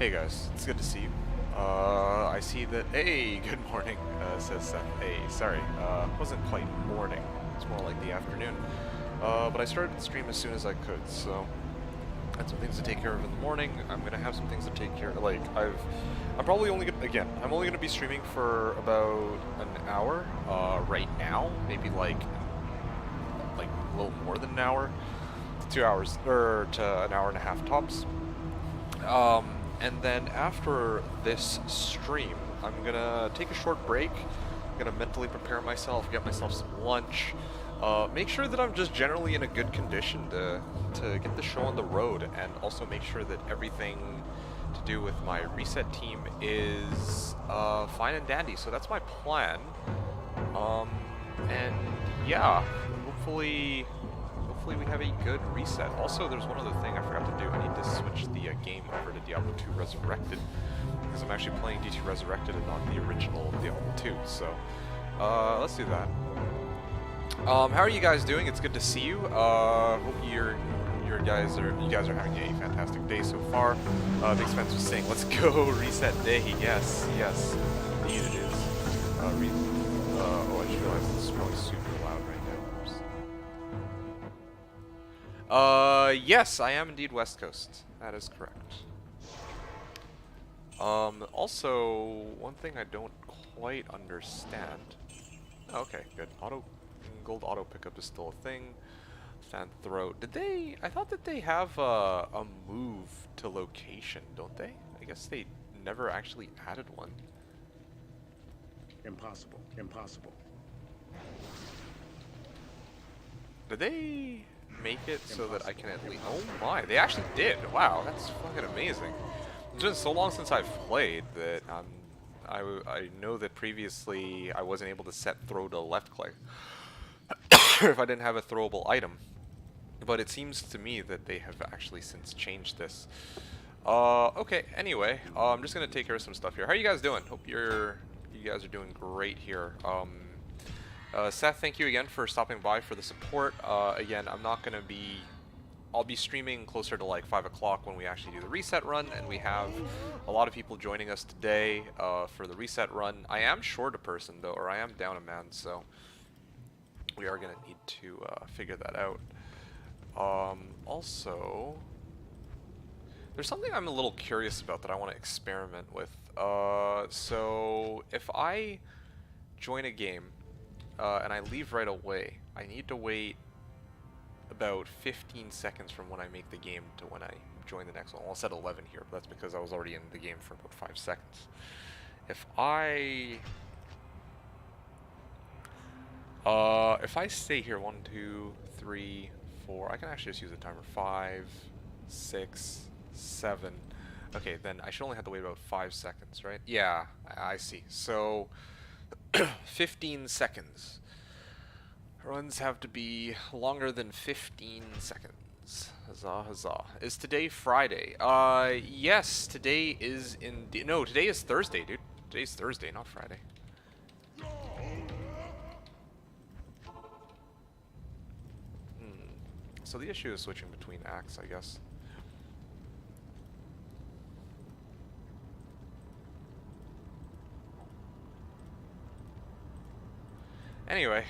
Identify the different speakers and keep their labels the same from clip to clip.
Speaker 1: Hey guys, it's good to see you. I see that. Hey, good morning, says Seth. Hey, sorry, wasn't quite morning. It's more like the afternoon. But I started the stream as soon as I could, so I had some things to take care of in the morning. I'm gonna have some things to take care of. Like I'm probably only gonna, again, I'm only gonna be streaming for about an hour. Right now, maybe like a little more than an hour, 2 hours, or to an hour and a half tops. And then after this stream, I'm gonna take a short break. I'm gonna mentally prepare myself, get myself some lunch, make sure that I'm just generally in a good condition to get the show on the road, and also make sure that everything to do with my reset team is fine and dandy. So that's my plan. And yeah, hopefully we have a good reset. Also, there's one other thing I forgot to do. I need to switch the game over to Diablo 2 Resurrected, because I'm actually playing D2 Resurrected and not the original Diablo 2. So, let's do that. How are you guys doing? It's good to see you. Hope you guys are having a fantastic day so far. Big Spence was saying, "Let's go reset day." Yes, indeed it is. Oh, I just realized this is probably super loud right now. Yes, I am indeed West Coast. That is correct. Also, one thing I don't quite understand. Oh, okay, good. Gold auto pickup is still a thing. Fan throw. I thought that they have a move to location, don't they? I guess they never actually added one.
Speaker 2: Impossible.
Speaker 1: Did they make it so that I can at least... Oh my, they actually did. Wow, that's fucking amazing. It's been so long since I've played that I know that previously I wasn't able to set throw to left click if I didn't have a throwable item. But it seems to me that they have actually since changed this. Okay, anyway, I'm just gonna take care of some stuff here. How are you guys doing? Hope you guys are doing great here. Seth, thank you again for stopping by for the support. Again, I'll be streaming closer to like 5 o'clock when we actually do the reset run, and we have a lot of people joining us today for the reset run. I am short a person though, or I am down a man, so we are gonna need to figure that out. Also, there's something I'm a little curious about that I want to experiment with. So if I join a game and I leave right away, I need to wait about 15 seconds from when I make the game to when I join the next one. Well, I said 11 here, but that's because I was already in the game for about 5 seconds. If I stay here 1, 2, 3, 4, I can actually just use a timer. 5, 6, 7. Okay, then I should only have to wait about 5 seconds, right? Yeah, I see. So 15 seconds. Runs have to be longer than 15 seconds. Huzzah, huzzah. Is today Friday? Yes, today is no, today is Thursday, dude. Today's Thursday, not Friday. So the issue is switching between acts, I guess. Anyway,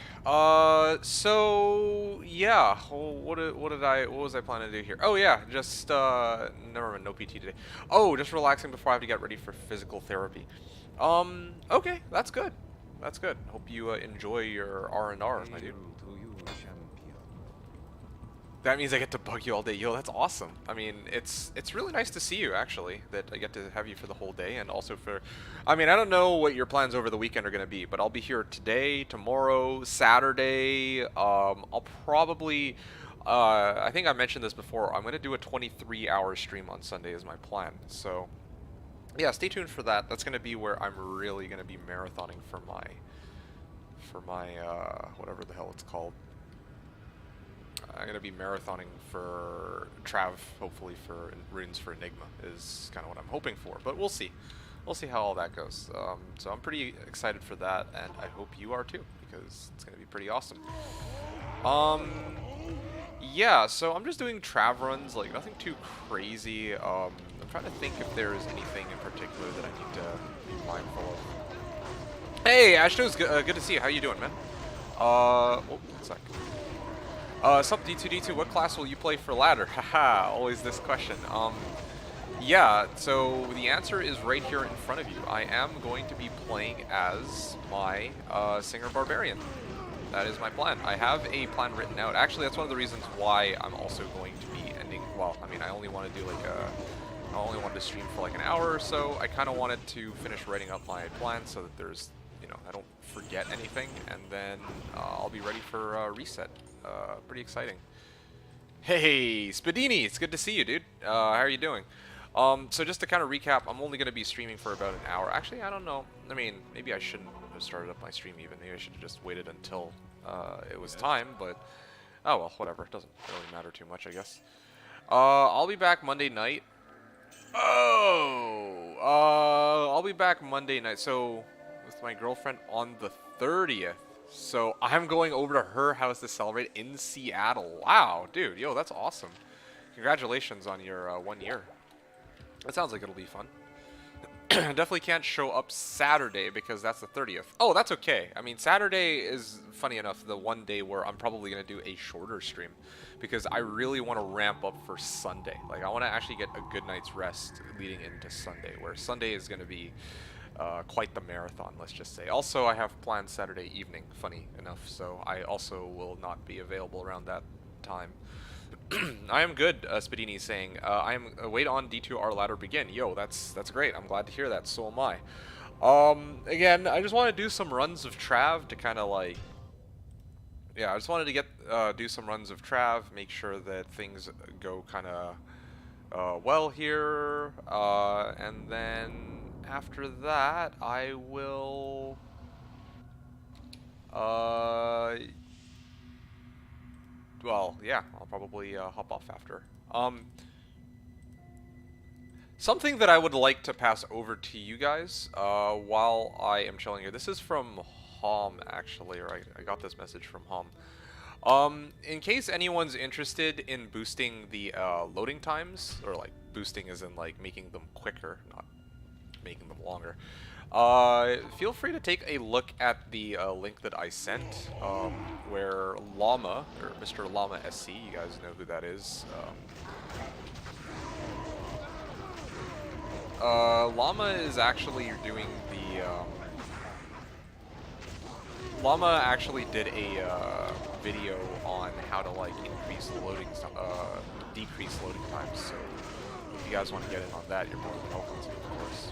Speaker 1: so yeah, what was I planning to do here? Oh yeah, just never mind, no PT today. Oh, just relaxing before I have to get ready for physical therapy. Okay, that's good. That's good. Hope you enjoy your R&R, my dude. That means I get to bug you all day. Yo, that's awesome. I mean, it's really nice to see you, actually, that I get to have you for the whole day, and also for... I mean, I don't know what your plans over the weekend are going to be, but I'll be here today, tomorrow, Saturday. I'll probably... I think I mentioned this before. I'm going to do a 23-hour stream on Sunday is my plan. So, yeah, stay tuned for that. That's going to be where I'm really going to be marathoning for my whatever the hell it's called. I'm going to be marathoning for Trav, hopefully for runes for Enigma is kind of what I'm hoping for, but we'll see. We'll see how all that goes. So I'm pretty excited for that, and I hope you are too, because it's going to be pretty awesome. Yeah, so I'm just doing Trav runs, like nothing too crazy. I'm trying to think if there is anything in particular that I need to be mindful of. Hey, Ashto's good to see you. How you doing, man? Oh, one sec. Sup, D2D2, what class will you play for ladder? Haha, always this question. Yeah, so the answer is right here in front of you. I am going to be playing as my Singer Barbarian. That is my plan. I have a plan written out. Actually, that's one of the reasons why I'm also going to be ending, well, I mean, I only want to do like I only wanted to stream for like an hour or so. I kind of wanted to finish writing up my plan so that there's, you know, I don't forget anything, and then I'll be ready for reset. Pretty exciting. Hey, Spadini, it's good to see you, dude. How are you doing? So just to kind of recap, I'm only going to be streaming for about an hour. Actually, I don't know. I mean, maybe I shouldn't have started up my stream even. Maybe I should have just waited until it was time, but oh well, whatever. It doesn't really matter too much, I guess. I'll be back Monday night. I'll be back Monday night, so with my girlfriend on the 30th. So I'm going over to her house to celebrate in Seattle. Wow, dude, yo, that's awesome. Congratulations on your 1 year. That sounds like it'll be fun. Definitely can't show up Saturday because that's the 30th. Oh, that's okay. I mean, Saturday is, funny enough, the one day where I'm probably going to do a shorter stream because I really want to ramp up for Sunday. Like, I want to actually get a good night's rest leading into Sunday, where Sunday is going to be quite the marathon, let's just say. Also, I have plans Saturday evening, funny enough, so I also will not be available around that time. I am good, Spadini is saying. I am wait on D2R ladder begin. Yo, that's great. I'm glad to hear that. So am I. Again, I just want to do some runs of Trav to kind of like, yeah, I just wanted to get do some runs of Trav, make sure that things go kind of well here, and then after that, I will. Well, yeah, I'll probably hop off after. Something that I would like to pass over to you guys while I am chilling here. This is from Hom, actually, or I got this message from Hom. In case anyone's interested in boosting the loading times, or like boosting as in like making them quicker, not making them longer, feel free to take a look at the link that I sent, where Llama, or Mr. Llama SC, you guys know who that is. Llama is actually doing the, Llama actually did a video on how to like increase loading, decrease loading times, so if you guys want to get in on that, you're more than welcome to, of course.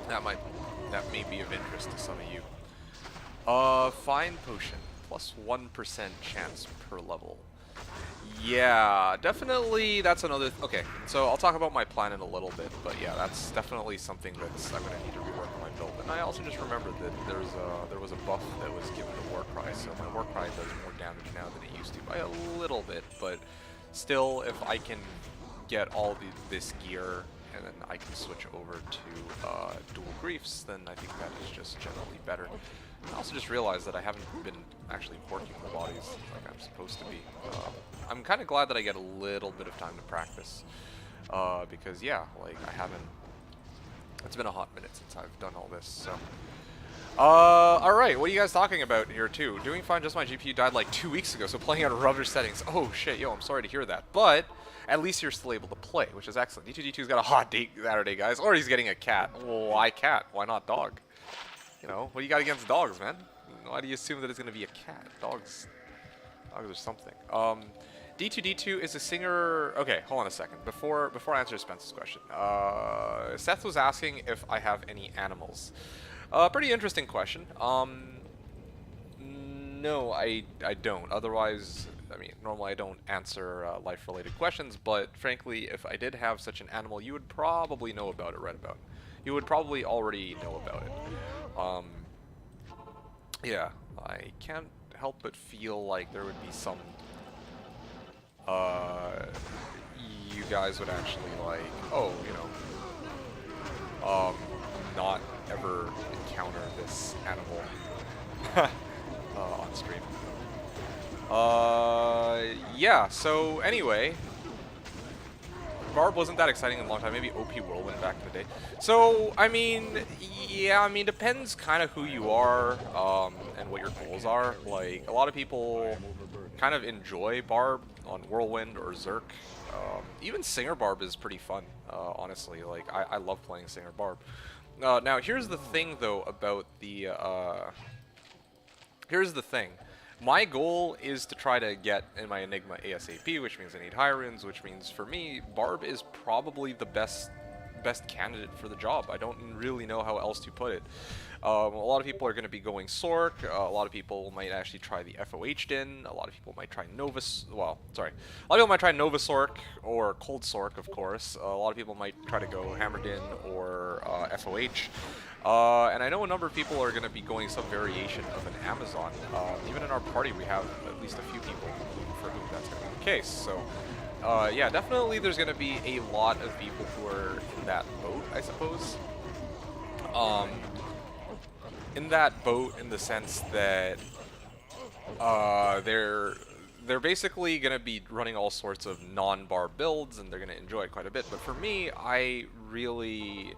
Speaker 1: That may be of interest to some of you. Fine potion, plus 1% chance per level. Yeah, definitely that's another, okay, so I'll talk about my plan in a little bit, but yeah, that's definitely something that's I'm gonna need to rework on my build. And I also just remembered that there was a buff that was given to Warcry, so my Warcry does more damage now than it used to by a little bit, but still, if I can get all this gear and then I can switch over to dual griefs, then I think that is just generally better. I also just realized that I haven't been actually working the bodies like I'm supposed to be. I'm kind of glad that I get a little bit of time to practice, because yeah, like I haven't, it's been a hot minute since I've done all this, so. Alright, what are you guys talking about here too? Doing fine, just my GPU died like 2 weeks ago, so playing at rubber settings. Oh shit, yo, I'm sorry to hear that, but at least you're still able to play, which is excellent. D2D2's got a hot date Saturday, guys, or he's getting a cat. Well, why cat? Why not dog? You know, what do you got against dogs, man? Why do you assume that it's going to be a cat? Dogs are something. D2D2 is a singer. Okay, hold on a second. Before I answer Spence's question, Seth was asking if I have any animals. Pretty interesting question. No, I don't. Otherwise, I mean, normally I don't answer life-related questions, but frankly, if I did have such an animal, you would probably know about it right about. You would probably already know about it. Yeah, I can't help but feel like there would be some, you guys would actually like, oh, you know, not ever encounter this animal on stream. Yeah, so anyway, Barb wasn't that exciting in a long time. Maybe OP Whirlwind back in the day. So, I mean, yeah, I mean, depends kind of who you are, and what your goals are. Like, a lot of people kind of enjoy Barb on Whirlwind or Zerk. Even Singer Barb is pretty fun, honestly. Like, I love playing Singer Barb. Now, here's the thing, though, about the, here's the thing. My goal is to try to get in my Enigma ASAP, which means I need high runes, which means for me, Barb is probably the best candidate for the job. I don't really know how else to put it. A lot of people are going to be going Sork. A lot of people might actually try the FOH Din. A lot of people might try well, sorry. A lot of people might try Nova Sork or Cold Sork, of course. A lot of people might try to go Hammer Din or FOH. And I know a number of people are going to be going some variation of an Amazon. Even in our party, we have at least a few people for whom that's going to be the case. So, yeah, definitely there's going to be a lot of people who are in that boat, I suppose. In that boat, in the sense that they're basically going to be running all sorts of non-Barb builds, and they're going to enjoy it quite a bit. But for me, I really...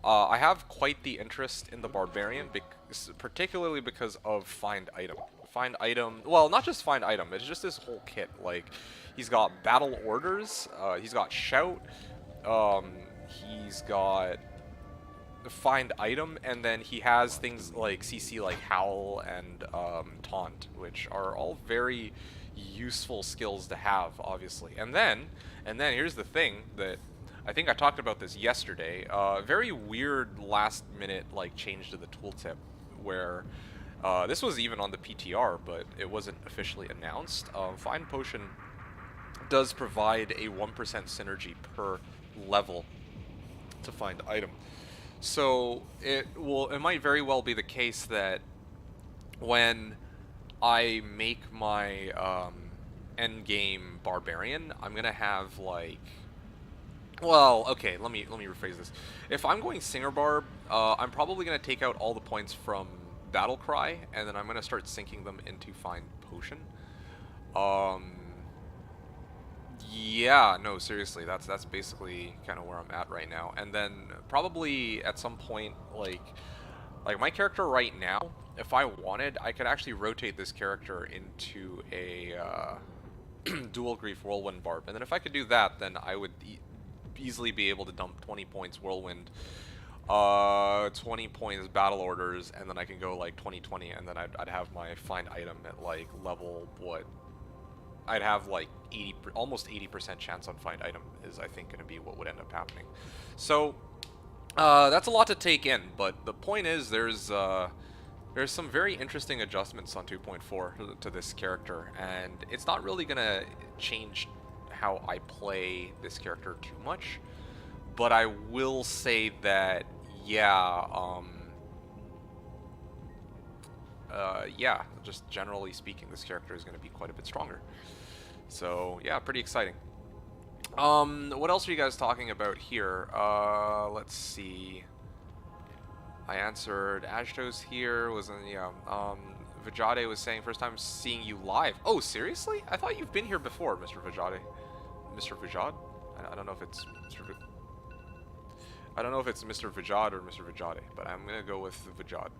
Speaker 1: I have quite the interest in the Barbarian, particularly because of Find Item. Find Item, well, not just Find Item, it's just this whole kit. Like, he's got Battle Orders, he's got Shout, he's got Find Item, and then he has things like CC like Howl and Taunt, which are all very useful skills to have, obviously. And then here's the thing that I think I talked about this yesterday. Very weird last-minute like change to the tooltip, where this was even on the PTR, but it wasn't officially announced. Find Potion does provide a 1% synergy per level to find item. So it might very well be the case that when I make my end game Barbarian, I'm gonna have like, well, okay, let me rephrase this. If I'm going Singer Barb, I'm probably gonna take out all the points from Battle Cry, and then I'm gonna start sinking them into Find Potion. Yeah, no, seriously, that's basically kind of where I'm at right now. And then probably at some point, like my character right now, if I wanted, I could actually rotate this character into a dual Grief Whirlwind Barb. And then if I could do that, then I would easily be able to dump 20 points Whirlwind, 20 points Battle Orders, and then I can go like 20-20, and then I'd have my Find Item at like level, what? I'd have like almost 80% chance on Find Item is, I think, going to be what would end up happening. So that's a lot to take in, but the point is there's some very interesting adjustments on 2.4 to this character, and it's not really going to change how I play this character too much, but I will say that, yeah, yeah, just generally speaking, this character is going to be quite a bit stronger. So, yeah, pretty exciting. What else are you guys talking about here? Let's see. I answered. Ashtos here was in, yeah. Vijade was saying, first time seeing you live. Oh, seriously? I thought you've been here before, Mr. Vijade. Mr. Vijad? I don't know if it's Mr. I don't know if it's Mr. Vijad or Mr. Vijade, but I'm gonna go with Vijad.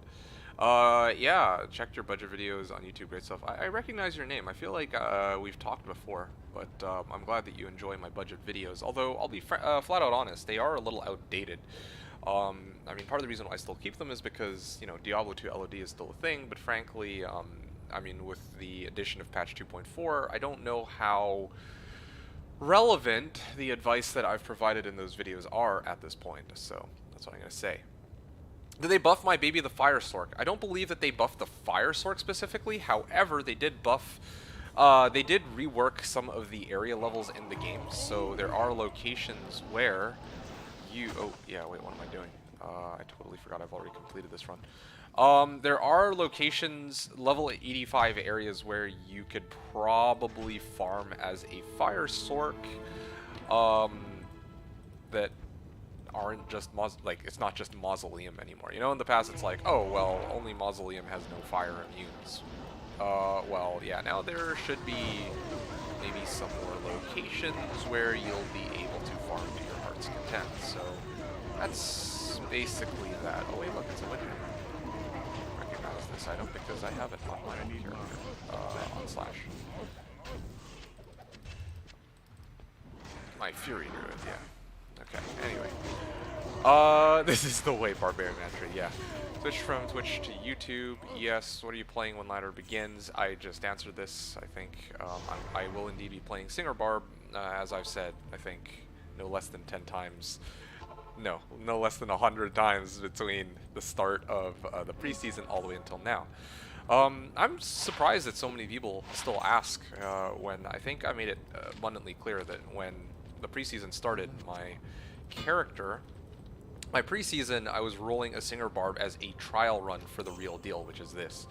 Speaker 1: Yeah, checked your budget videos on YouTube, great stuff. I recognize your name. I feel like we've talked before, but I'm glad that you enjoy my budget videos. Although, I'll be flat out honest, they are a little outdated. I mean, part of the reason why I still keep them is because, you know, Diablo 2 LOD is still a thing, but frankly, I mean, with the addition of patch 2.4, I don't know how relevant the advice that I've provided in those videos are at this point, so that's what I'm going to say. Did they buff my baby the Fire Sork? I don't believe that they buffed the Fire Sork specifically. However, they did buff, they did rework some of the area levels in the game. So there are locations where you, oh yeah, wait, what am I doing? I totally forgot I've already completed this run. There are locations, level 85 areas where you could probably farm as a Fire Sork, that aren't just like, it's not just Mausoleum anymore. You know, in the past it's like, oh well, only Mausoleum has no fire immunes. Well, yeah, now there should be maybe some more locations where you'll be able to farm to your heart's content. So that's basically that. Oh wait, look, it's a window. Recognize this item because I have it on my character on Slash. My Fury Druid, yeah. Okay, anyway. This is the way Barbarian entry, yeah. Switch from Twitch to YouTube. Yes, what are you playing when ladder begins? I just answered this, I think. I will indeed be playing Singer Barb, as I've said, I think, no less than 10 times. No less than 100 times between the start of the preseason all the way until now. I'm surprised that so many people still ask when I think I made it abundantly clear that when the preseason started, my character, my preseason, I was rolling a Singer Barb as a trial run for the real deal, which is this.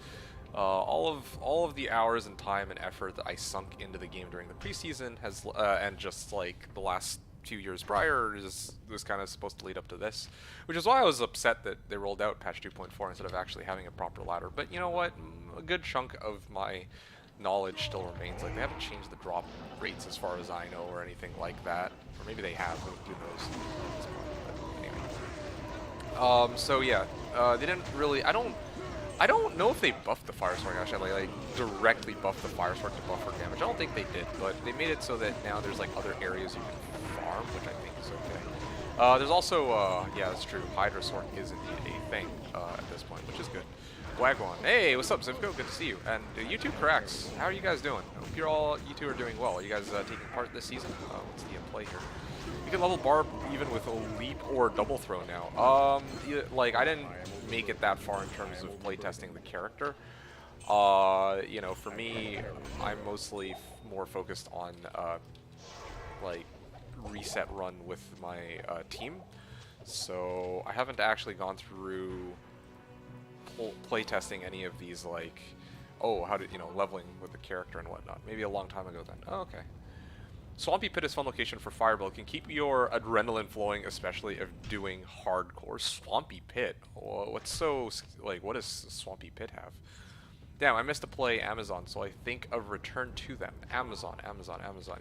Speaker 1: All of the hours and time and effort that I sunk into the game during the preseason has, and just like the last few years prior, was kind of supposed to lead up to this, which is why I was upset that they rolled out patch 2.4 instead of actually having a proper ladder. But you know what? A good chunk of my knowledge still remains. Like, they haven't changed the drop rates as far as I know or anything like that, or maybe they have. Who knows? But anyway. So yeah, they didn't really. I don't know if they buffed the Fire Spark actually, like directly buffed the Fire Spark to buffer damage. I don't think they did, but they made it so that now there's like other areas you can farm, which I think is okay. There's also, yeah, that's true. Hydra Sword is indeed a thing at this point, which is good. Wagwan, hey, what's up, Zivko? Good to see you. And you two cracks, how are you guys doing? I hope you two are doing well. Are you guys taking part this season? What's the play here? You can level Barb even with a leap or double throw now. Like, I didn't make it that far in terms of playtesting the character. You know, for me, I'm mostly more focused on, like, reset run with my team. So I haven't actually gone through playtesting any of these, like, oh, how did, you know, leveling with the character and whatnot. Maybe a long time ago then. Oh, okay. Swampy Pit is fun location for Fireball. It can keep your adrenaline flowing, especially if doing hardcore. Swampy Pit? What's so, like, what does Swampy Pit have? Damn, I missed to play Amazon, so I think of Return to Them. Amazon.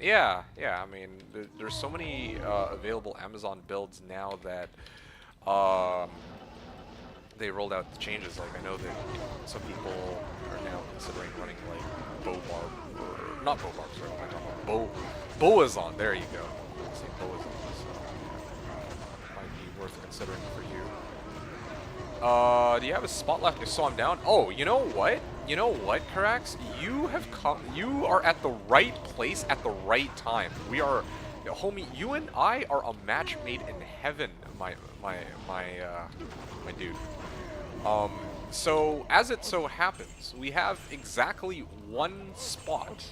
Speaker 1: Yeah, I mean, there's so many available Amazon builds now that they rolled out the changes. Like, I know that, you know, some people are now considering running, like, Bow Barb, or not Bow Barb, sorry, what am I talking about? Boazon, there you go. Let's see, Boazon, so might be worth considering for you. Do you have a spot left? So I'm down. Oh, you know what? You know what, Karax? You have come. You are at the right place at the right time. We are, homie. You and I are a match made in heaven, my dude. So as it so happens, we have exactly one spot.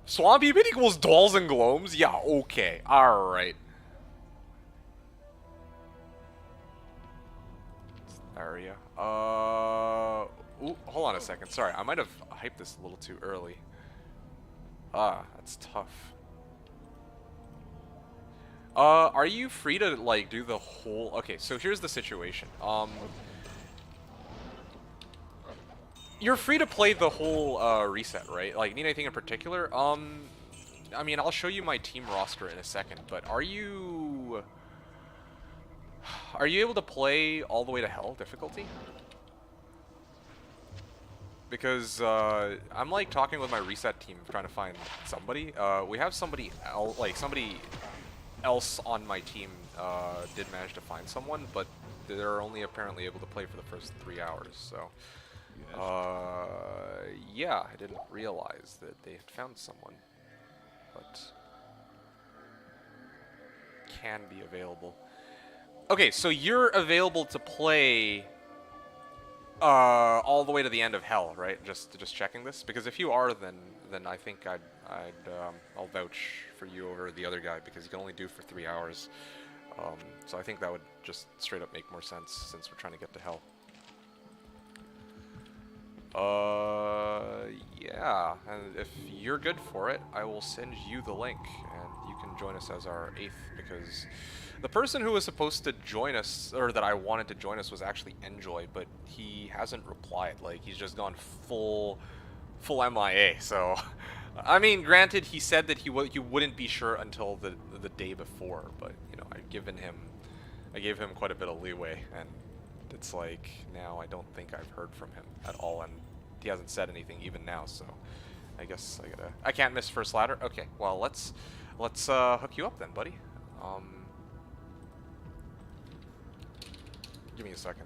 Speaker 1: Swampy Pit equals Dolls and Gloams? Yeah, okay. Alright. Area. Ooh, hold on a second. Sorry, I might have hyped this a little too early. That's tough. Are you free to, like, do the whole... Okay, so here's the situation. You're free to play the whole reset, right? Like, need anything in particular? I mean, I'll show you my team roster in a second, but are you able to play all the way to hell difficulty? Because I'm like talking with my reset team trying to find somebody. We have somebody else, like somebody else on my team did manage to find someone, but they're only apparently able to play for the first 3 hours, so... yeah, I didn't realize that they had found someone, but can be available. Okay, so you're available to play all the way to the end of hell, right? Just checking this, because if you are, then I think I'll vouch for you over the other guy, because you can only do for 3 hours. So I think that would just straight up make more sense since we're trying to get to hell. Yeah, and if you're good for it, I will send you the link, and you can join us as our 8th, because the person who was supposed to join us, or that I wanted to join us, was actually Enjoy, but he hasn't replied. Like, he's just gone full full MIA. So, I mean, granted, he said that he wouldn't be sure until the day before, but you know, I gave him quite a bit of leeway, and it's like now I don't think I've heard from him at all, and he hasn't said anything even now. So, I guess I can't miss first ladder. Okay, well let's hook you up then, buddy. Give me a second.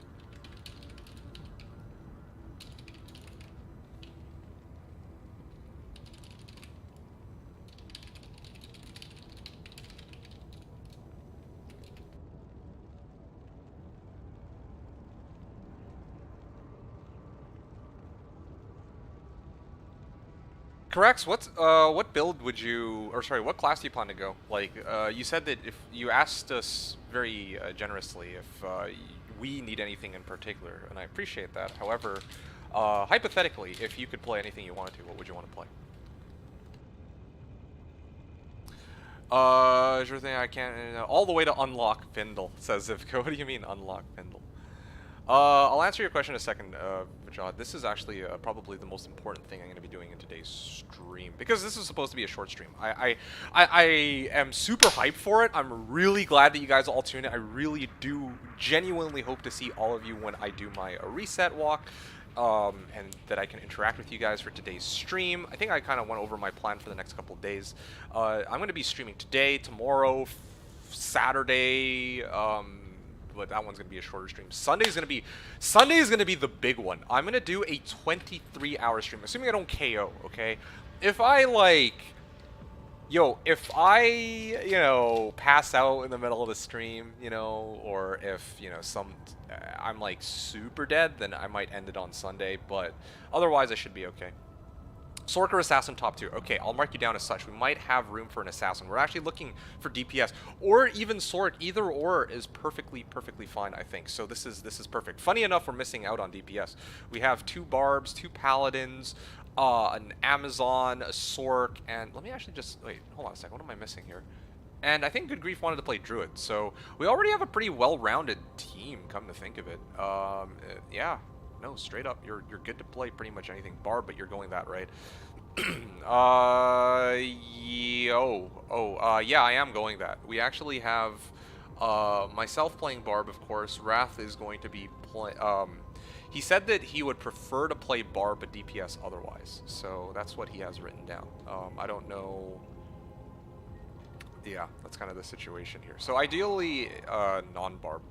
Speaker 1: Correct. What build would you, or sorry, what class do you plan to go? Like, you said that if you asked us very generously if we need anything in particular, and I appreciate that. However, hypothetically, if you could play anything you wanted to, what would you want to play? Sure thing. I can't. All the way to unlock Vindel, says Zivka. What do you mean unlock Vindel? I'll answer your question in a second, Vajad. This is actually probably the most important thing I'm going to be doing in today's stream, because this is supposed to be a short stream. I am super hyped for it. I'm really glad that you guys all tuned in. I really do genuinely hope to see all of you when I do my reset walk, and that I can interact with you guys for today's stream. I think I kind of went over my plan for the next couple of days. I'm going to be streaming today, tomorrow, Saturday, but that one's gonna be a shorter stream. Sunday is gonna be the big one. I'm gonna do a 23-hour stream, assuming I don't KO. Okay, if I if I pass out in the middle of the stream, or if I'm like super dead, then I might end it on Sunday. But otherwise, I should be okay. Sork or Assassin top 2. Okay, I'll mark you down as such. We might have room for an Assassin. We're actually looking for DPS. Or even Sork. Either or is perfectly fine, I think. So this is perfect. Funny enough, we're missing out on DPS. We have 2 Barbs, 2 Paladins, an Amazon, a Sork, and let me actually just... Wait, hold on a second. What am I missing here? And I think Good Grief wanted to play Druid. So we already have a pretty well-rounded team, come to think of it. Yeah. No, straight up, you're good to play pretty much anything Barb, but you're going that right. Yeah, I am going that. We actually have myself playing Barb, of course. Wrath is going to be play. He said that he would prefer to play Barb but DPS otherwise, so that's what he has written down. I don't know. Yeah, that's kind of the situation here. So ideally, non-Barb.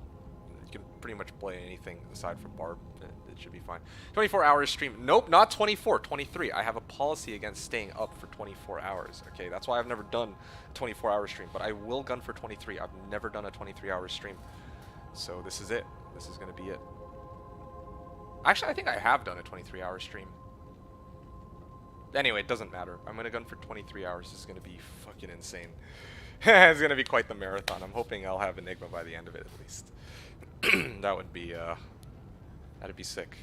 Speaker 1: You can pretty much play anything aside from Barb. It should be fine. 24 hours stream. Nope, not 24, 23. I have a policy against staying up for 24 hours. Okay, that's why I've never done a 24-hour stream, but I will gun for 23. I've never done a 23-hour stream. So this is it. This is going to be it. Actually, I think I have done a 23-hour stream. Anyway, it doesn't matter. I'm going to gun for 23 hours. This is going to be fucking insane. It's going to be quite the marathon. I'm hoping I'll have Enigma by the end of it at least. That would be, that'd be sick.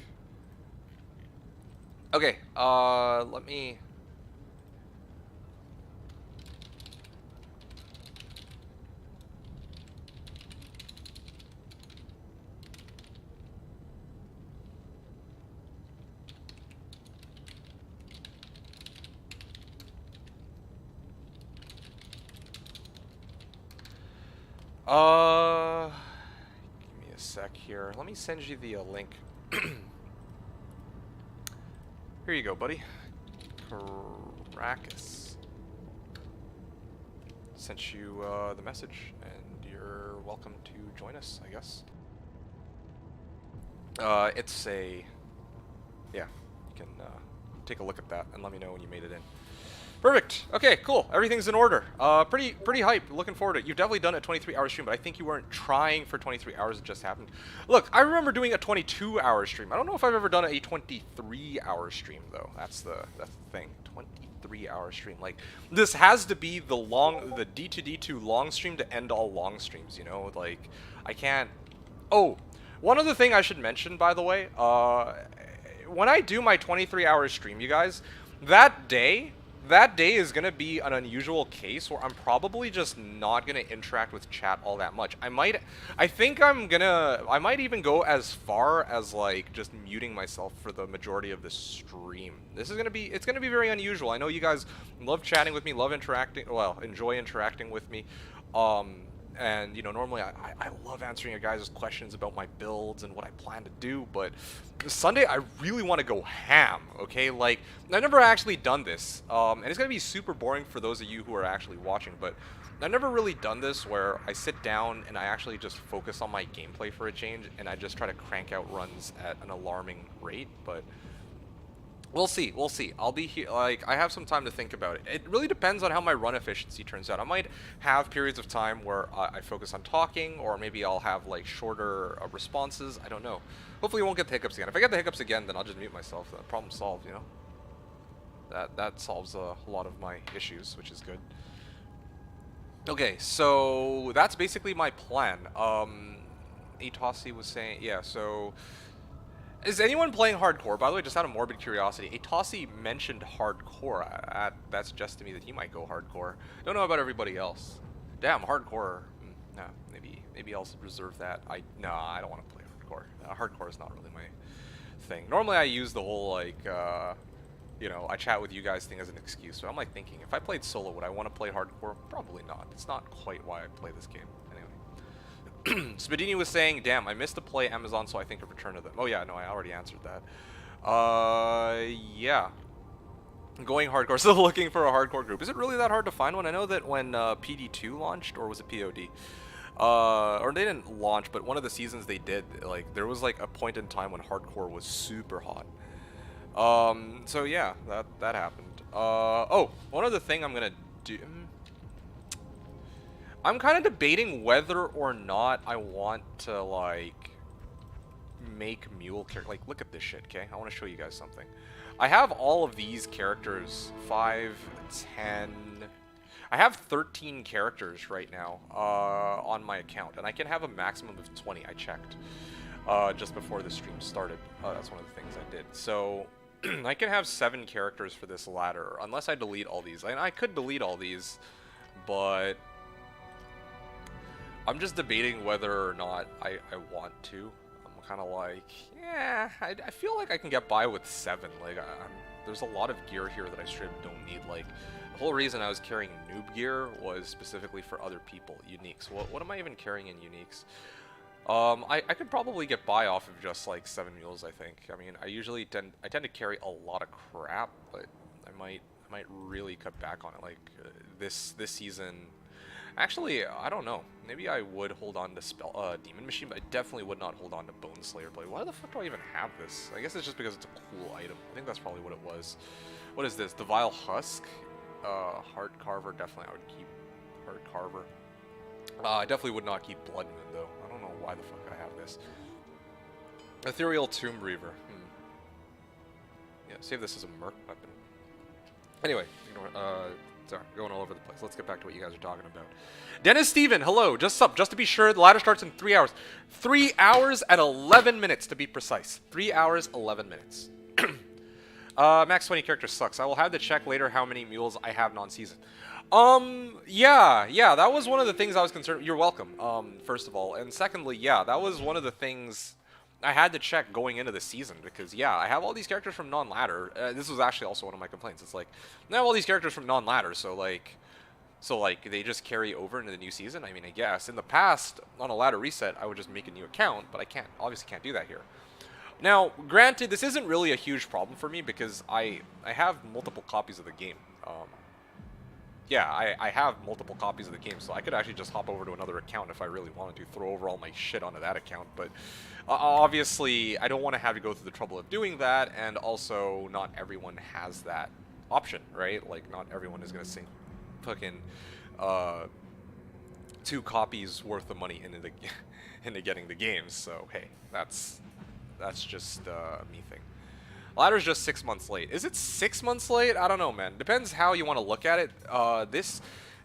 Speaker 1: Okay, let me... Give me a sec here. Let me send you the link. Here you go, buddy. Caracas. Sent you the message, and you're welcome to join us, I guess. It's a... Yeah, you can take a look at that and let me know when you made it in. Perfect. Okay, cool. Everything's in order. Pretty hype. Looking forward to it. You've definitely done a 23-hour stream, but I think you weren't trying for 23 hours. It just happened. Look, I remember doing a 22-hour stream. I don't know if I've ever done a 23-hour stream though. That's the thing. 23-hour stream. Like, this has to be the D2D2 long stream to end all long streams. You know, like I can't. Oh, one other thing I should mention, by the way. When I do my 23-hour stream, you guys, that day that day is gonna be an unusual case where I'm probably just not gonna interact with chat all that much. I might even go as far as like just muting myself for the majority of the stream. It's gonna be very unusual. I know you guys love chatting with me, love interacting, well, enjoy interacting with me. And, you know, normally I love answering your guys' questions about my builds and what I plan to do, but Sunday I really want to go ham, okay? Like, I've never actually done this, and it's going to be super boring for those of you who are actually watching, but I've never really done this where I sit down and I actually just focus on my gameplay for a change, and I just try to crank out runs at an alarming rate, but we'll see, we'll see. I'll be here, like, I have some time to think about it. It really depends on how my run efficiency turns out. I might have periods of time where I focus on talking, or maybe I'll have, like, shorter responses. I don't know. Hopefully I won't get the hiccups again. If I get the hiccups again, then I'll just mute myself. Problem solved, you know? That solves a lot of my issues, which is good. Okay, so that's basically my plan. Atossi was saying, yeah, so... Is anyone playing hardcore? By the way, just out of morbid curiosity, Atossi mentioned hardcore. That suggests to me that he might go hardcore. Don't know about everybody else. Damn, hardcore. No, maybe I'll reserve that. No, I don't want to play hardcore. Hardcore is not really my thing. Normally, I use the whole like, you know, I chat with you guys thing as an excuse. So I'm like thinking, if I played solo, would I want to play hardcore? Probably not. It's not quite why I play this game. Spadini was saying, damn, I missed to play Amazon, so I think of Return to them. Oh yeah, no, I already answered that. Yeah. Going hardcore, still looking for a hardcore group. Is it really that hard to find one? I know that when PD2 launched, or was it POD? Or they didn't launch, but one of the seasons they did, like, there was like a point in time when hardcore was super hot. So yeah, that happened. Oh, one other thing I'm gonna do... I'm kind of debating whether or not I want to, like, make mule character. Like, look at this shit, okay? I want to show you guys something. I have all of these characters, 5, 10... I have 13 characters right now on my account, and I can have a maximum of 20, I checked, just before the stream started. That's one of the things I did. So, I can have 7 characters for this ladder, unless I delete all these. And I could delete all these, but... I'm just debating whether or not I want to. I'm kind of like, yeah, I feel like I can get by with 7. Like, there's a lot of gear here that I straight up don't need. Like, the whole reason I was carrying noob gear was specifically for other people, uniques. What am I even carrying in uniques? I could probably get by off of just like 7 mules, I think. I mean, I tend to carry a lot of crap, but I might really cut back on it. Like this season. Actually, I don't know. Maybe I would hold on to Demon Machine, but I definitely would not hold on to Bone Slayer Blade. Why the fuck do I even have this? I guess it's just because it's a cool item. I think that's probably what it was. What is this? The Vile Husk? Heart Carver. Definitely I would keep Heart Carver. I definitely would not keep Blood Moon, though. I don't know why the fuck I have this. Ethereal Tomb Reaver. Yeah, save this as a merc weapon. Anyway, sorry, going all over the place. Let's get back to what you guys are talking about. Dennis Steven, hello. Just to be sure, the ladder starts in 3 hours. 3 hours and 11 minutes, to be precise. 3 hours, 11 minutes. Max 20 characters sucks. I will have to check later how many mules I have non-season. Yeah, that was one of the things I was concerned. You're welcome, first of all. And secondly, yeah, that was one of the things I had to check going into the season, because yeah, I have all these characters from non-ladder. This was actually also one of my complaints. It's like, I have all these characters from non-ladder, so they just carry over into the new season. I mean, I guess in the past on a ladder reset, I would just make a new account, but I obviously can't do that here. Now, granted, this isn't really a huge problem for me because I have multiple copies of the game. Yeah, I have multiple copies of the game, so I could actually just hop over to another account if I really wanted to, throw over all my shit onto that account, but obviously I don't want to have to go through the trouble of doing that, and also not everyone has that option, right? Like, not everyone is going to sink fucking 2 copies worth of money into getting the games, so hey, that's just me thing. Ladder's just 6 months late. Is it 6 months late? I don't know, man. Depends how you want to look at it. This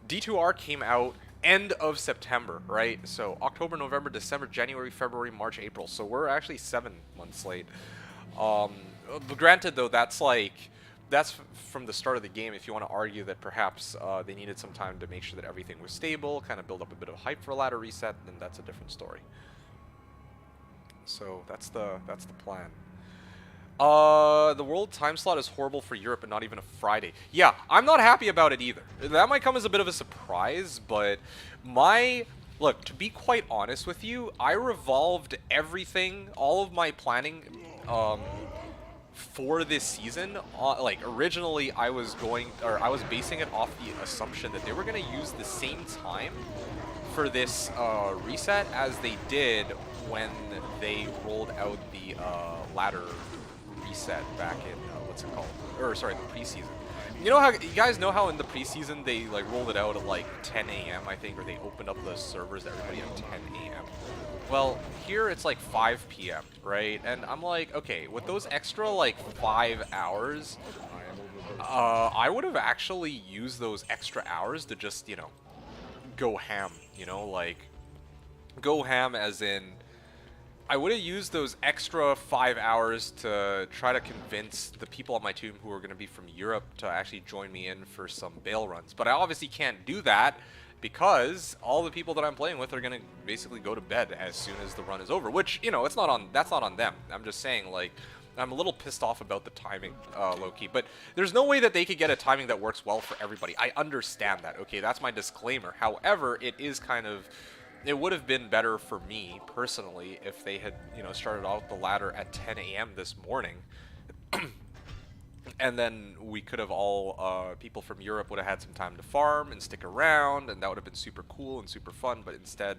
Speaker 1: D2R came out end of September, right? So October, November, December, January, February, March, April. So we're actually 7 months late. Granted, though, that's like that's from the start of the game. If you want to argue that perhaps they needed some time to make sure that everything was stable, kind of build up a bit of hype for a ladder reset, then that's a different story. So that's the plan. The world time slot is horrible for Europe and not even a Friday. Yeah, I'm not happy about it either. That might come as a bit of a surprise, but look, to be quite honest with you, I revolved everything, all of my planning, for this season. Like originally, I was basing it off the assumption that they were going to use the same time for this reset as they did when they rolled out the ladder reset back in what's it called? Or sorry, the preseason. You know how you guys know how in the preseason they like rolled it out at like 10 a.m. I think, or they opened up the servers to everybody at 10 a.m. Well, here it's like 5 p.m. right? And I'm like, okay, with those extra like 5 hours, I would have actually used those extra hours to just go ham. Like go ham as in. I would have used those extra 5 hours to try to convince the people on my team who are going to be from Europe to actually join me in for some bail runs. But I obviously can't do that because all the people that I'm playing with are going to basically go to bed as soon as the run is over. Which, that's not on them. I'm just saying, like, I'm a little pissed off about the timing, low-key. But there's no way that they could get a timing that works well for everybody. I understand that, okay? That's my disclaimer. However, it would have been better for me, personally, if they had, started off the ladder at 10 a.m. this morning. And then we could have all, people from Europe would have had some time to farm and stick around, and that would have been super cool and super fun, but instead,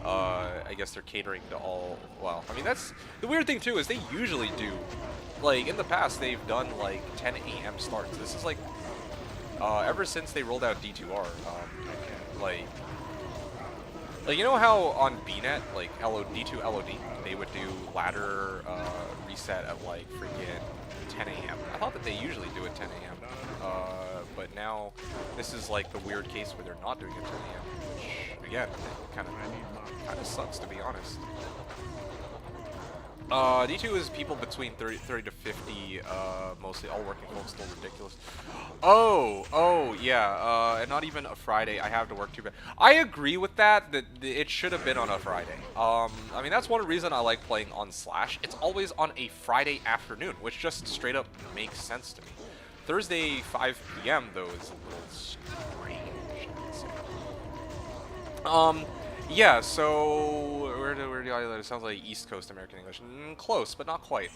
Speaker 1: I guess they're catering to all, well, I mean, that's, the weird thing too is they usually do, like, in the past, they've done, like, 10 a.m. starts. This is, like, ever since they rolled out D2R, like, you know how on BNet, like D2 LOD, they would do ladder reset at like freaking 10 a.m. I thought that they usually do it 10 a.m. But now this is like the weird case where they're not doing it 10 a.m. Which again, kind of sucks to be honest. D2 is people between 30 to 50, mostly all working folks, still ridiculous. Oh, yeah, and not even a Friday, I have to work too bad. I agree with that it should have been on a Friday. I mean, that's one reason I like playing on Slash. It's always on a Friday afternoon, which just straight up makes sense to me. Thursday, 5 p.m., though, is a little strange, I would say. Yeah, so where do I live? It sounds like East Coast American English. Close, but not quite.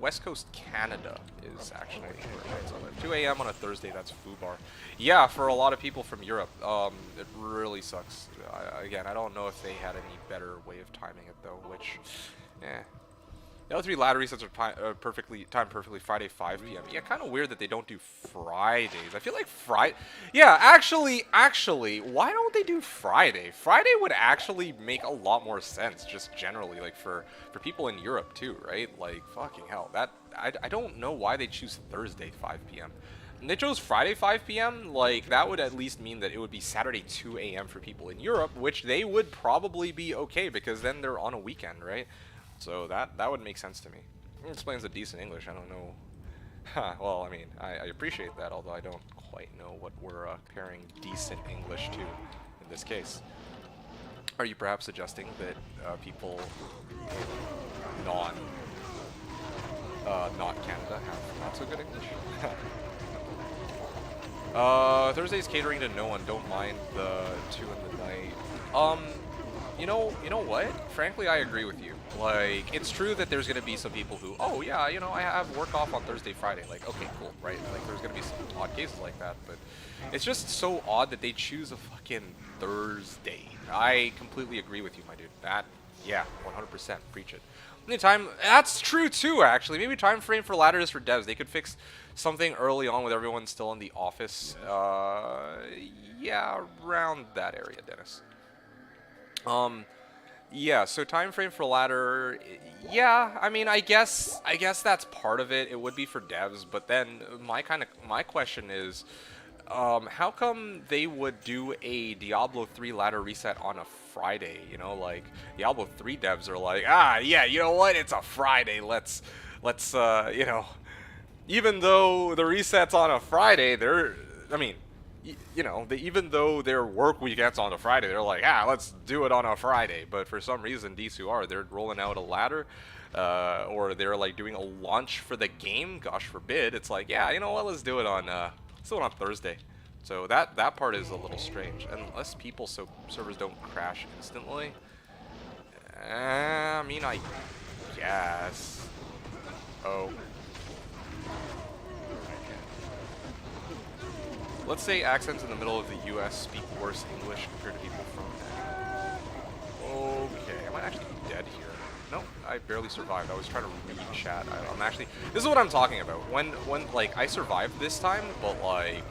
Speaker 1: West Coast Canada is actually where I live. 2 a.m. on a Thursday, that's FUBAR. Yeah, for a lot of people from Europe, it really sucks. Again, I don't know if they had any better way of timing it, though, which, The other 3 ladder resets are timed perfectly Friday 5 p.m. Yeah, kind of weird that they don't do Fridays. I feel like Yeah, actually, why don't they do Friday? Friday would actually make a lot more sense, just generally, like for people in Europe too, right? Like fucking hell, I don't know why they choose Thursday 5 p.m. And they chose Friday 5 p.m. Like that would at least mean that it would be Saturday 2 a.m. for people in Europe, which they would probably be okay because then they're on a weekend, right? So that would make sense to me. It explains the decent English. I don't know. Well, I mean, I appreciate that, although I don't quite know what we're pairing decent English to in this case. Are you perhaps suggesting that people not Canada have not so good English? Thursday's catering to no one. Don't mind the 2 in the night. You know what? Frankly, I agree with you. Like, it's true that there's going to be some people who, oh yeah, I have work off on Thursday, Friday. Like, okay, cool, right? Like, there's going to be some odd cases like that, but it's just so odd that they choose a fucking Thursday. I completely agree with you, my dude. Yeah, 100%, preach it. That's true too, actually. Maybe time frame for ladders for devs. They could fix something early on with everyone still in the office. Yeah, around that area, Dennis. Yeah, so time frame for ladder, yeah, I mean, I guess that's part of it. It would be for devs, but then my question is, how come they would do a Diablo 3 ladder reset on a Friday? Like Diablo 3 devs are like, yeah, you know what? It's a Friday. Let's even though the reset's on a Friday, they're, I mean, you know, even though their work week ends on a Friday, they're like, let's do it on a Friday. But for some reason, D2R, they're rolling out a ladder, or they're like doing a launch for the game. Gosh forbid, it's like, yeah, you know what, let's do it on Thursday. So that part is a little strange, unless people so servers don't crash instantly. I mean, I guess. Oh. Let's say accents in the middle of the U.S. speak worse English compared to people from. Okay, I might actually be dead here. No, I barely survived. I was trying to read chat. I'm actually. This is what I'm talking about. When like I survived this time, but like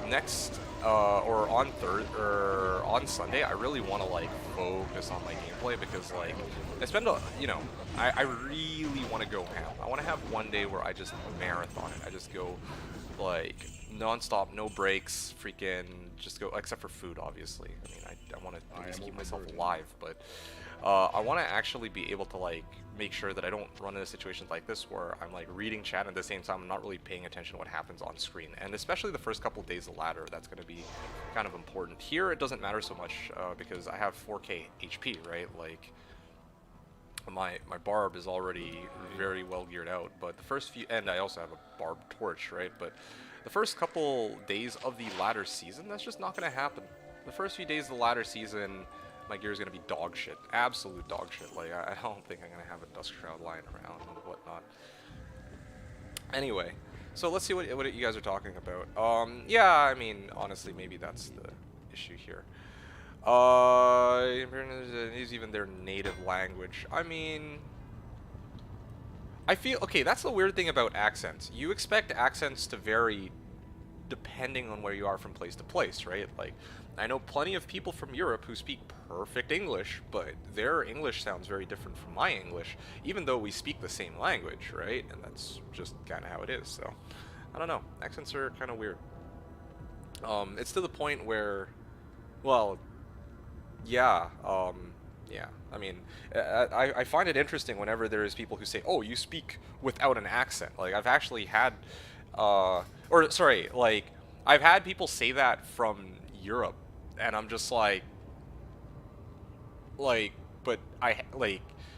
Speaker 1: next or on Sunday, I really want to like focus on my gameplay because like I spend a I really want to go ham. I want to have one day where I just marathon it. I just go like non-stop, no breaks, freaking just go, except for food, obviously. I mean, I want to at least keep myself alive, but I want to actually be able to like make sure that I don't run into situations like this where I'm like reading chat and at the same time I'm not really paying attention to what happens on screen. And especially the first couple of days of ladder, that's going to be kind of important. Here it doesn't matter so much because I have 4K HP, right? Like my barb is already very well geared out, but the first few, and I also have a barb torch, right? But the first couple days of the ladder season, that's just not going to happen. The first few days of the ladder season, my gear is going to be dog shit. Absolute dog shit. Like, I don't think I'm going to have a Dust Shroud lying around and whatnot. Anyway, so let's see what you guys are talking about. Yeah, I mean, honestly, maybe that's the issue here. Is even their native language. I mean, I feel, okay, that's the weird thing about accents. You expect accents to vary depending on where you are from place to place, right? Like, I know plenty of people from Europe who speak perfect English, but their English sounds very different from my English, even though we speak the same language, right? And that's just kind of how it is, so I don't know. Accents are kind of weird. It's to the point where, well, yeah, yeah, I mean, I find it interesting whenever there's people who say, oh, you speak without an accent. Like, I've actually had, or sorry, like, I've had people say that from Europe, and I'm just like, but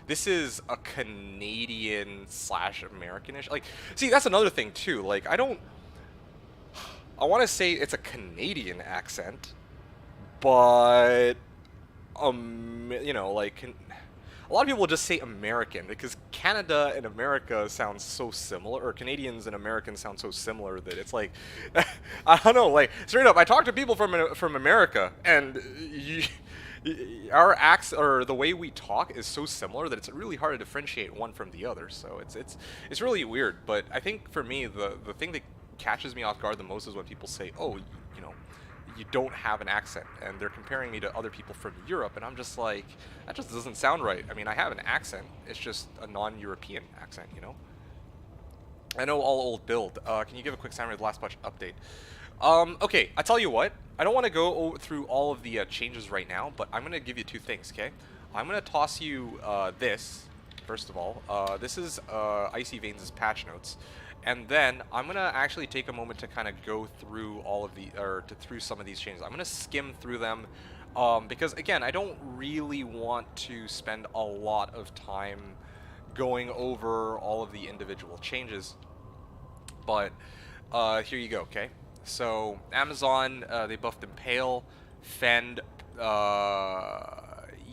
Speaker 1: this is a Canadian / American-ish, like, see, that's another thing, too, like, I want to say it's a Canadian accent, but you know, like, a lot of people just say American because Canada and America sounds so similar, or Canadians and Americans sound so similar that it's like, I don't know, like, straight up, I talk to people from America, and our accent, or the way we talk, is so similar that it's really hard to differentiate one from the other. So it's really weird. But I think for me, the thing that catches me off guard the most is when people say, oh, you know, you don't have an accent, and they're comparing me to other people from Europe, and I'm just like, that just doesn't sound right. I mean, I have an accent, it's just a non-European accent, you know? I know all old build. Can you give a quick summary of the last patch update? Okay, I tell you what, I don't want to go through all of the changes right now, but I'm going to give you two things, okay? I'm going to toss you this, first of all. This is Icy Veins' patch notes. And then I'm gonna actually take a moment to kind of go through all of through some of these changes. I'm gonna skim through them because again, I don't really want to spend a lot of time going over all of the individual changes. But here you go. Okay, so Amazon, they buffed Impale, Fend.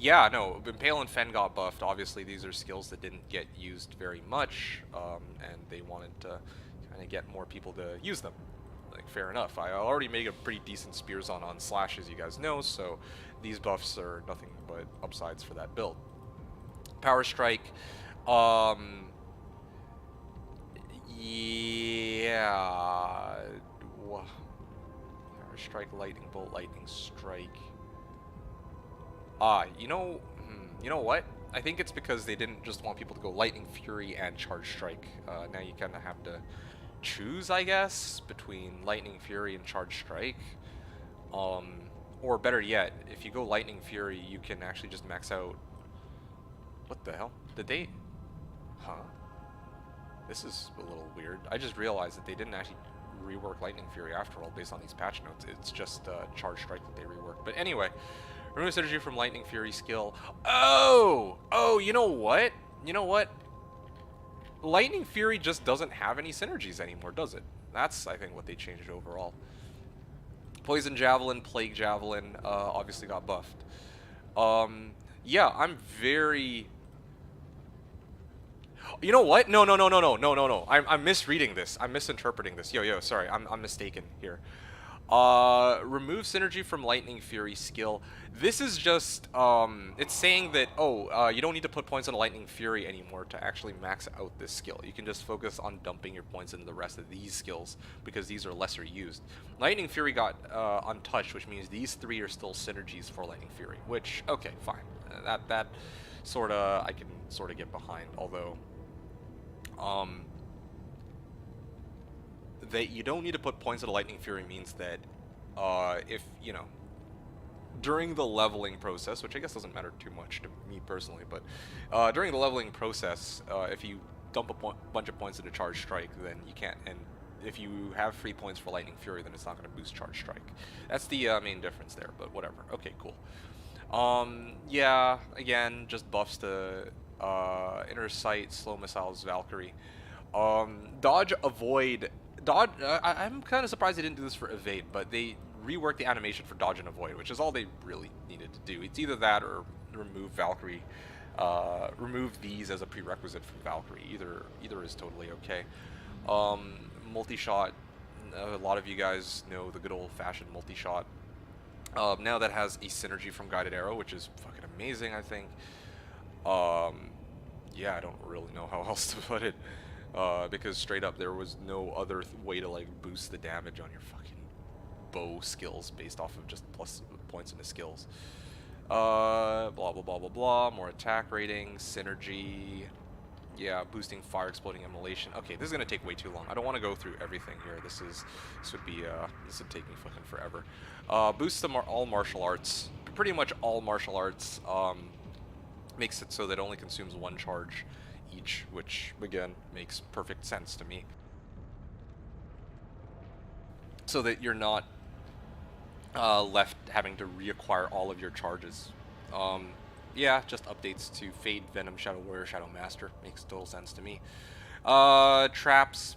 Speaker 1: Yeah, no, Impale and Fen got buffed. Obviously, these are skills that didn't get used very much, and they wanted to kind of get more people to use them. Like, fair enough. I already made a pretty decent spears on Slash, as you guys know, so these buffs are nothing but upsides for that build. Power Strike, yeah, Power Strike, Lightning Bolt, Lightning Strike. You know what? I think it's because they didn't just want people to go Lightning Fury and Charge Strike. Now you kind of have to choose, I guess, between Lightning Fury and Charge Strike. Or better yet, if you go Lightning Fury, you can actually just max out... What the hell? Did they... Huh? This is a little weird. I just realized that they didn't actually rework Lightning Fury after all based on these patch notes. It's just Charge Strike that they reworked. But anyway, remove synergy from Lightning Fury skill. Oh, you know what? You know what? Lightning Fury just doesn't have any synergies anymore, does it? That's, I think, what they changed overall. Poison Javelin, Plague Javelin, obviously got buffed. Yeah, I'm very... You know what? No. I'm misreading this. I'm misinterpreting this. Yo, sorry. I'm mistaken here. Remove synergy from Lightning Fury skill. This is just, it's saying that, you don't need to put points on Lightning Fury anymore to actually max out this skill. You can just focus on dumping your points into the rest of these skills, because these are lesser used. Lightning Fury got untouched, which means these three are still synergies for Lightning Fury, which, okay, fine. That sort of, I can sort of get behind, although... that you don't need to put points into Lightning Fury means that if, you know, during the leveling process, which I guess doesn't matter too much to me personally, but during the leveling process, if you dump a bunch of points into Charge Strike, then you can't, and if you have free points for Lightning Fury, then it's not going to boost Charge Strike. That's the main difference there, but whatever. Okay, cool. Yeah, again, just buffs to Inner Sight, Slow Missiles, Valkyrie. Dodge, Avoid. Dodge, I'm kind of surprised they didn't do this for Evade, but they reworked the animation for Dodge and Avoid, which is all they really needed to do. It's either that or remove Valkyrie, remove these as a prerequisite for Valkyrie. Either is totally okay. Multi-shot, a lot of you guys know the good old-fashioned multi-shot. Now that has a synergy from Guided Arrow, which is fucking amazing, I think. Yeah, I don't really know how else to put it. Because straight up there was no other way to like boost the damage on your fucking bow skills based off of just plus points in the skills. Blah blah blah blah blah. More attack rating, synergy. Yeah, boosting fire, exploding immolation. Okay, this is gonna take way too long. I don't want to go through everything here. This would take me fucking forever. Boosts to all martial arts. Pretty much all martial arts. Makes it so that it only consumes one charge each, which again makes perfect sense to me, so that you're not left having to reacquire all of your charges. Yeah, just updates to Fade, Venom, Shadow Warrior, Shadow Master. Makes total sense to me. Traps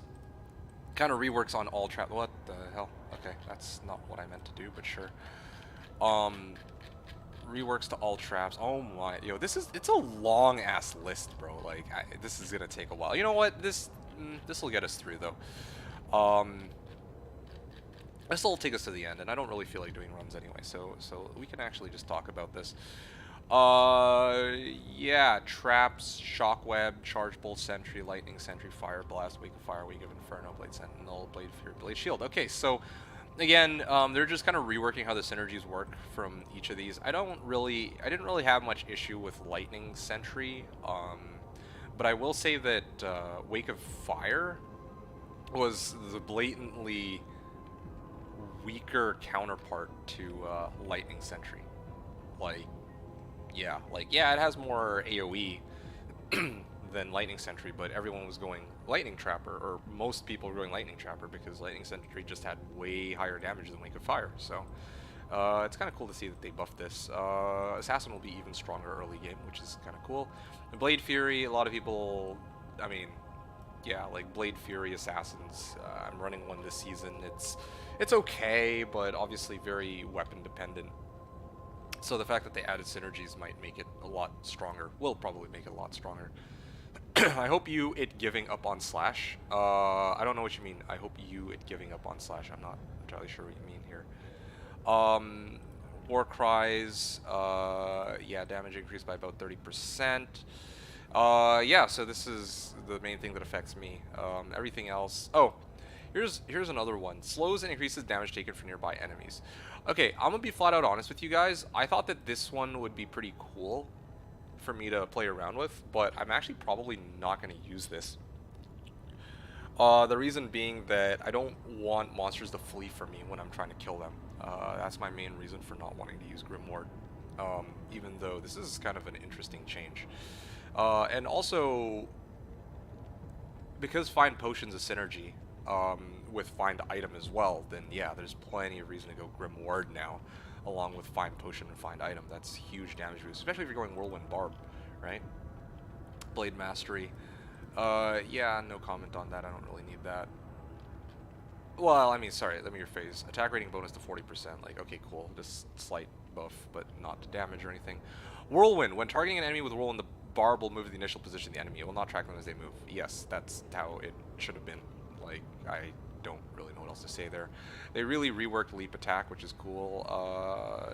Speaker 1: kind of reworks on all trap. What the hell? Okay, that's not what I meant to do, but sure. Reworks to all traps. Oh my, yo, it's a long ass list, bro. Like, this is gonna take a while. You know what? This will get us through though. This will take us to the end, and I don't really feel like doing runs anyway, so we can actually just talk about this. Yeah, traps, shock web, charge bolt, sentry, lightning, sentry, fire blast, wake of fire, wake of inferno, blade sentinel, blade fear, blade shield. Okay, so. Again, they're just kind of reworking how the synergies work from each of these. I didn't really have much issue with Lightning Sentry, but I will say that Wake of Fire was the blatantly weaker counterpart to Lightning Sentry. Yeah, it has more AoE than Lightning Sentry, but everyone was going Lightning Trapper, or most people were going Lightning Trapper because Lightning Sentry just had way higher damage than Wake of Fire. So it's kind of cool to see that they buffed this. Assassin will be even stronger early game, which is kind of cool. And Blade Fury, a lot of people, I mean, yeah, like Blade Fury Assassins. I'm running one this season. It's okay, but obviously very weapon dependent. So the fact that they added synergies might make it a lot stronger. Will probably make it a lot stronger. I hope you it giving up on Slash. I don't know what you mean. I hope you it giving up on Slash. I'm not entirely sure what you mean here. War Cries. Yeah, damage increased by about 30%. Yeah, so this is the main thing that affects me. Everything else. Oh, here's another one. Slows and increases damage taken from nearby enemies. Okay, I'm gonna be flat out honest with you guys. I thought that this one would be pretty cool for me to play around with, but I'm actually probably not going to use this. The reason being that I don't want monsters to flee from me when I'm trying to kill them. That's my main reason for not wanting to use Grimoire, even though this is kind of an interesting change. And also, because Find Potion's a synergy with Find Item as well, then yeah, there's plenty of reason to go Grim Ward now, along with Find Potion and Find Item. That's huge damage boost, especially if you're going Whirlwind Barb, right? Blade Mastery. Yeah, no comment on that. I don't really need that. Well, I mean, sorry, let me rephrase. Attack rating bonus to 40%. Like, okay, cool. Just slight buff, but not to damage or anything. Whirlwind. When targeting an enemy with Whirlwind, the barb will move to the initial position of the enemy. It will not track them as they move. Yes, that's how it should have been. Like, I don't really know what else to say there. They really reworked Leap Attack, which is cool.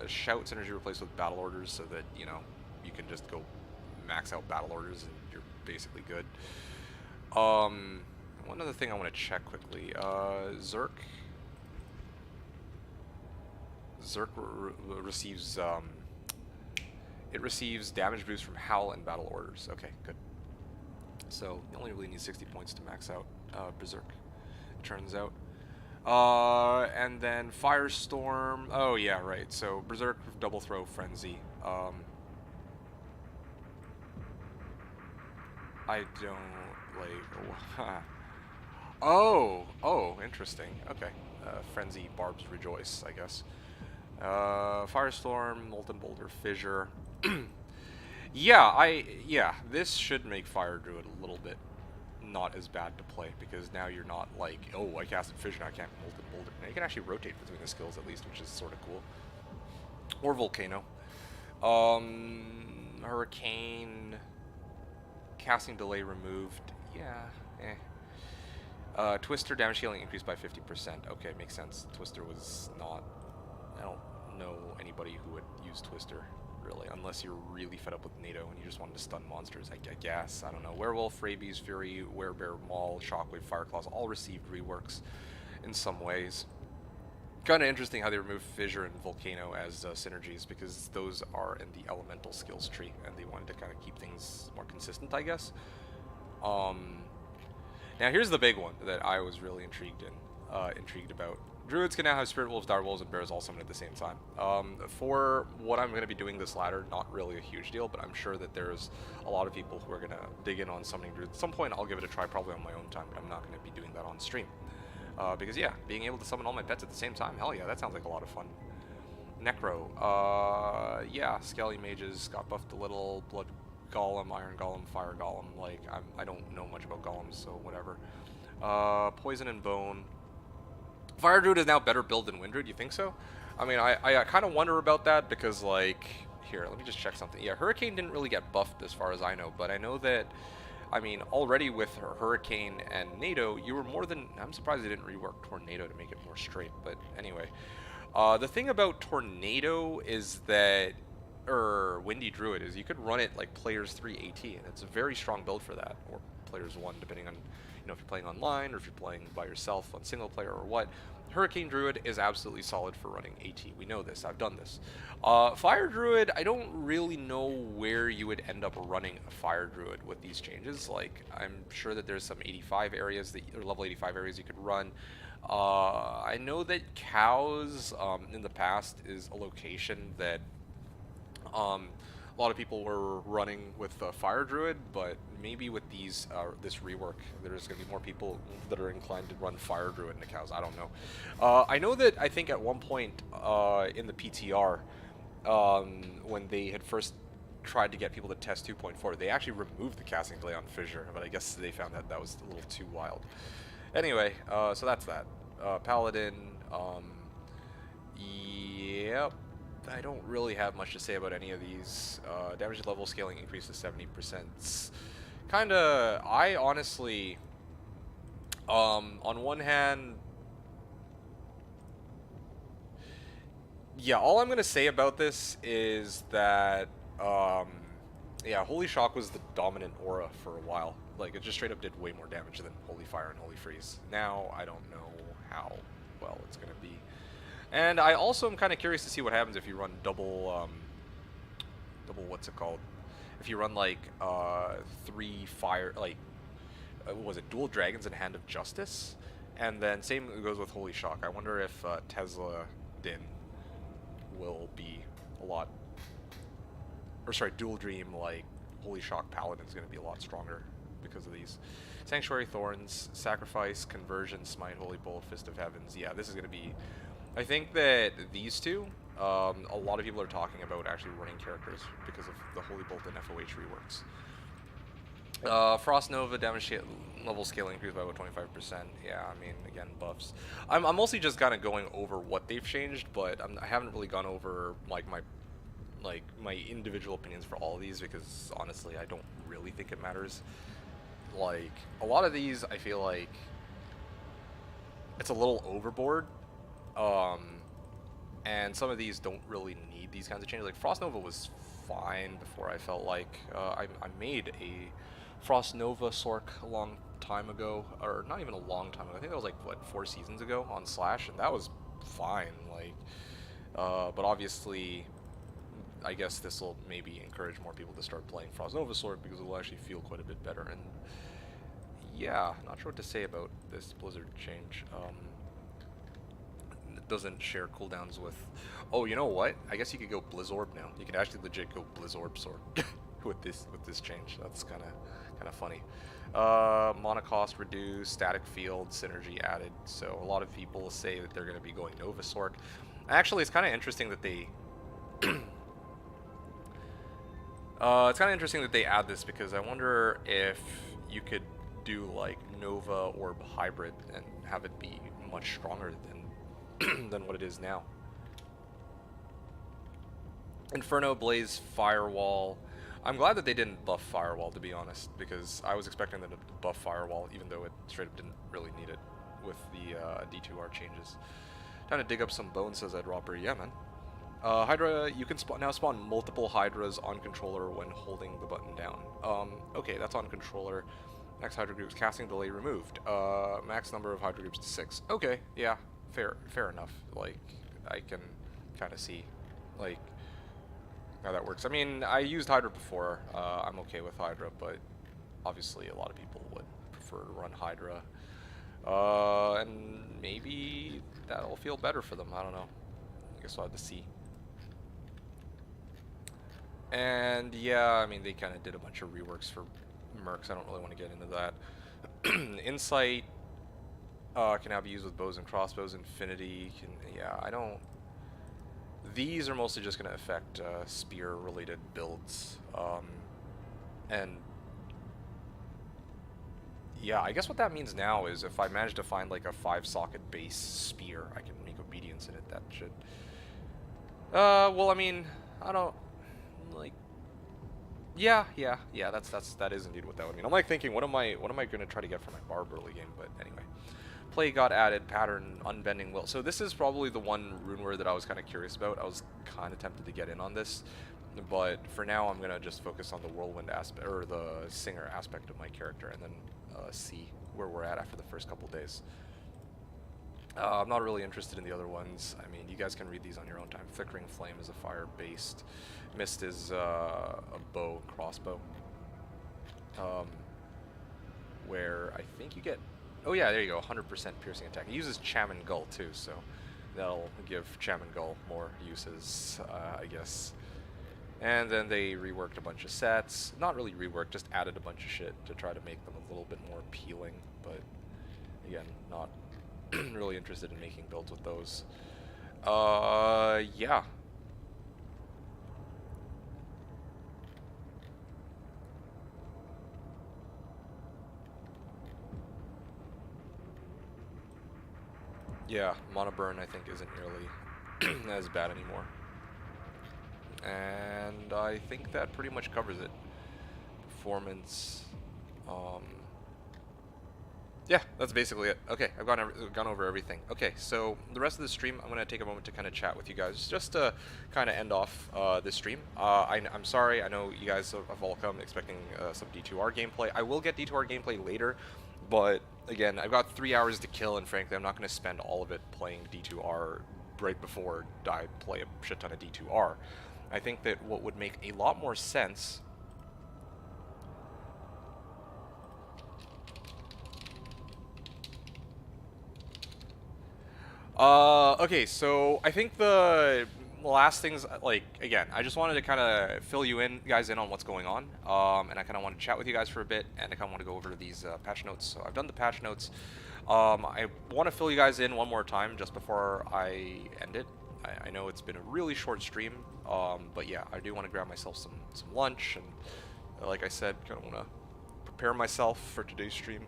Speaker 1: Shout synergy replaced with Battle Orders so that, you know, you can just go max out Battle Orders and you're basically good. One other thing I want to check quickly. Zerk receives it receives damage boost from Howl and Battle Orders. Okay, good. So you only really need 60 points to max out Berserk, it turns out. And then Firestorm. Oh yeah, right. So Berserk double throw frenzy. I don't like. Oh, interesting. Okay. Frenzy, Barbs Rejoice, I guess. Firestorm, Molten Boulder, Fissure. Yeah, this should make Fire Druid a little bit not as bad to play, because now you're not like, oh, I casted Fissure, now I can't Molten Boulder. Now you can actually rotate between the skills at least, which is sort of cool. Or Volcano. Hurricane, casting delay removed. Yeah, Twister damage healing increased by 50%. Okay, makes sense. Twister was not... I don't know anybody who would use Twister, really, unless you're really fed up with NATO and you just wanted to stun monsters, I guess. I don't know. Werewolf, Rabies, Fury, Werebear, Maul, Shockwave, Fireclaws all received reworks in some ways. Kind of interesting how they removed Fissure and Volcano as synergies, because those are in the elemental skills tree, and they wanted to kind of keep things more consistent, I guess. Now here's the big one that I was really intrigued about. Druids can now have Spirit Wolves, Dire Wolves, and Bears all summoned at the same time. For what I'm going to be doing this ladder, not really a huge deal, but I'm sure that there's a lot of people who are going to dig in on summoning Druids. At some point I'll give it a try, probably on my own time, but I'm not going to be doing that on stream. Because yeah, being able to summon all my pets at the same time, hell yeah, that sounds like a lot of fun. Necro. Yeah, Skelly Mages got buffed a little. Blood Golem, Iron Golem, Fire Golem. Like, I don't know much about golems, so whatever. Poison and Bone. Fire Druid is now better build than Wind Druid, you think so? I mean, I kind of wonder about that, because, like, here, let me just check something. Yeah, Hurricane didn't really get buffed as far as I know, but I know that, I mean, already with Hurricane and NATO, you were more than... I'm surprised they didn't rework Tornado to make it more straight, but anyway. The thing about Tornado is that... Windy Druid is you could run it like players 3 AT, and it's a very strong build for that, or players 1, depending on, you know, if you're playing online or if you're playing by yourself on single player or what. Hurricane Druid is absolutely solid for running AT. We know this. I've done this. Fire Druid, I don't really know where you would end up running a Fire Druid with these changes. Like, I'm sure that there's some 85 areas that, or level 85 areas you could run. I know that Cows in the past is a location that a lot of people were running with Fire Druid, but maybe with these this rework, there's going to be more people that are inclined to run Fire Druid into Cows. I don't know. I know that I think at one point in the PTR, when they had first tried to get people to test 2.4, they actually removed the casting delay on Fissure, but I guess they found that that was a little too wild. Anyway, so that's that. Paladin, yep. I don't really have much to say about any of these. Damage level scaling increased to 70%. Kinda, I honestly, on one hand, yeah, all I'm gonna say about this is that, yeah, Holy Shock was the dominant aura for a while. Like, it just straight up did way more damage than Holy Fire and Holy Freeze. Now, I don't know how well it's gonna be. And I also am kind of curious to see what happens if you run double, what's it called? If you run, like, 3 fire, like, what was it, Dual Dragons and Hand of Justice? And then same goes with Holy Shock. I wonder if Tesla Din will be a lot, or sorry, Dual Dream, like, Holy Shock Paladin is going to be a lot stronger because of these. Sanctuary Thorns, Sacrifice, Conversion, Smite, Holy Bolt, Fist of Heavens. Yeah, this is going to be... I think that these two, a lot of people are talking about actually running characters because of the Holy Bolt and FOH reworks. Frost Nova damage level scaling increased by about 25%. Yeah, I mean, again, buffs. I'm mostly just kind of going over what they've changed, but I haven't really gone over like my individual opinions for all of these because honestly, I don't really think it matters. Like a lot of these, I feel like it's a little overboard, and some of these don't really need these kinds of changes. Like Frost Nova was fine before. I felt like I made a Frost Nova Sork a long time ago, or not even a long time ago. I think that was like what 4 seasons ago on Slash, and that was fine. Like, but obviously, I guess this will maybe encourage more people to start playing Frost Nova Sork because it will actually feel quite a bit better. And yeah, not sure what to say about this Blizzard change. It doesn't share cooldowns with. Oh, you know what? I guess you could go Blizzorb now. You could actually legit go Blizzorb Sork with this change. That's kind of funny. Mana cost reduced, static field synergy added. So a lot of people say that they're going to be going Nova Sork. Actually, it's kind of interesting that they. It's kind of interesting that they add this because I wonder if you could do like Nova Orb Hybrid and have it be much stronger than what it is now. Inferno, Blaze, Firewall. I'm glad that they didn't buff Firewall, to be honest, because I was expecting them to buff Firewall, even though it straight up didn't really need it with the D2R changes. Time to dig up some bones, says Ed Roper. Yeah, man. Hydra, you can now spawn multiple Hydras on controller when holding the button down. Okay, that's on controller. Max Hydra groups, casting delay removed. Max number of Hydra groups to 6. Okay, yeah, fair enough. Like, I can kind of see, like, how that works. I mean, I used Hydra before. I'm okay with Hydra, but obviously a lot of people would prefer to run Hydra. And maybe that'll feel better for them. I don't know. I guess we'll have to see. And yeah, I mean, they kind of did a bunch of reworks for Mercs. I don't really want to get into that. Insight can now be used with bows and crossbows. Infinity can, yeah, I don't. These are mostly just going to affect spear-related builds, and yeah, I guess what that means now is if I manage to find like a 5-socket base spear, I can make obedience in it. That should. Well, I mean, I don't like. Yeah. That is indeed what that would mean. I'm like thinking, what am I going to try to get for my barb early game? But anyway. Play got added, pattern, unbending will. So this is probably the one rune word that I was kind of curious about. I was kind of tempted to get in on this, but for now I'm gonna just focus on the whirlwind aspect or the singer aspect of my character, and then see where we're at after the first couple days. I'm not really interested in the other ones. I mean, you guys can read these on your own time. Flickering Flame is a fire-based. Mist is a bow, crossbow. Where I think you get. Oh yeah, there you go, 100% piercing attack. It uses Cham and Gull too, so that'll give Cham and Gull more uses, I guess. And then they reworked a bunch of sets. Not really reworked, just added a bunch of shit to try to make them a little bit more appealing. But again, not really interested in making builds with those. Yeah. Yeah, Mana Burn I think isn't really as bad anymore. And I think that pretty much covers it. Performance. Yeah, that's basically it. Okay, I've gone over everything. Okay, so the rest of the stream, I'm going to take a moment to kind of chat with you guys, just to kind of end off this stream. I'm sorry, I know you guys have all come expecting some D2R gameplay. I will get D2R gameplay later, but again, I've got 3 hours to kill, and frankly, I'm not going to spend all of it playing D2R right before I play a shit ton of D2R. I think that what would make a lot more sense... okay, so I think the last things, like, again, I just wanted to kind of fill you guys in on what's going on, and I kind of want to chat with you guys for a bit, and I kind of want to go over these patch notes. So I've done the patch notes. I want to fill you guys in one more time just before I end it. I know it's been a really short stream, but yeah, I do want to grab myself some lunch, and like I said, kind of want to prepare myself for today's stream,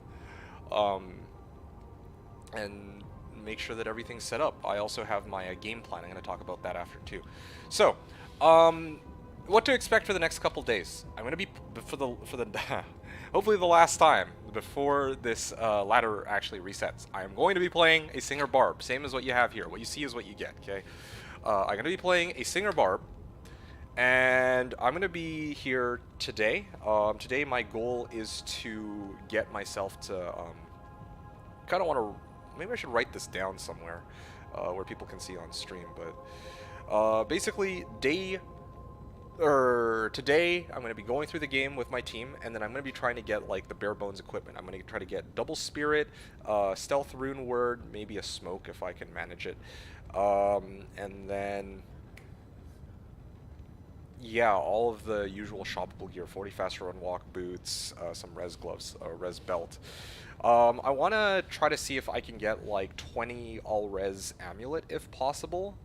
Speaker 1: and make sure that everything's set up. I also have my game plan. I'm going to talk about that after too. So, what to expect for the next couple days? I'm going to be for the hopefully the last time before this ladder actually resets. I am going to be playing a Singer Barb, same as what you have here. What you see is what you get. Okay, I'm going to be playing a Singer Barb, and I'm going to be here today. Today my goal is to get myself to kind of want to. Maybe I should write this down somewhere where people can see on stream. But basically, today I'm going to be going through the game with my team, and then I'm going to be trying to get like the bare bones equipment. I'm going to try to get double spirit, stealth rune word, maybe a smoke if I can manage it, and then yeah, all of the usual shoppable gear: 40 faster run walk boots, some res gloves, res belt. I want to try to see if I can get like 20 all-res amulet if possible.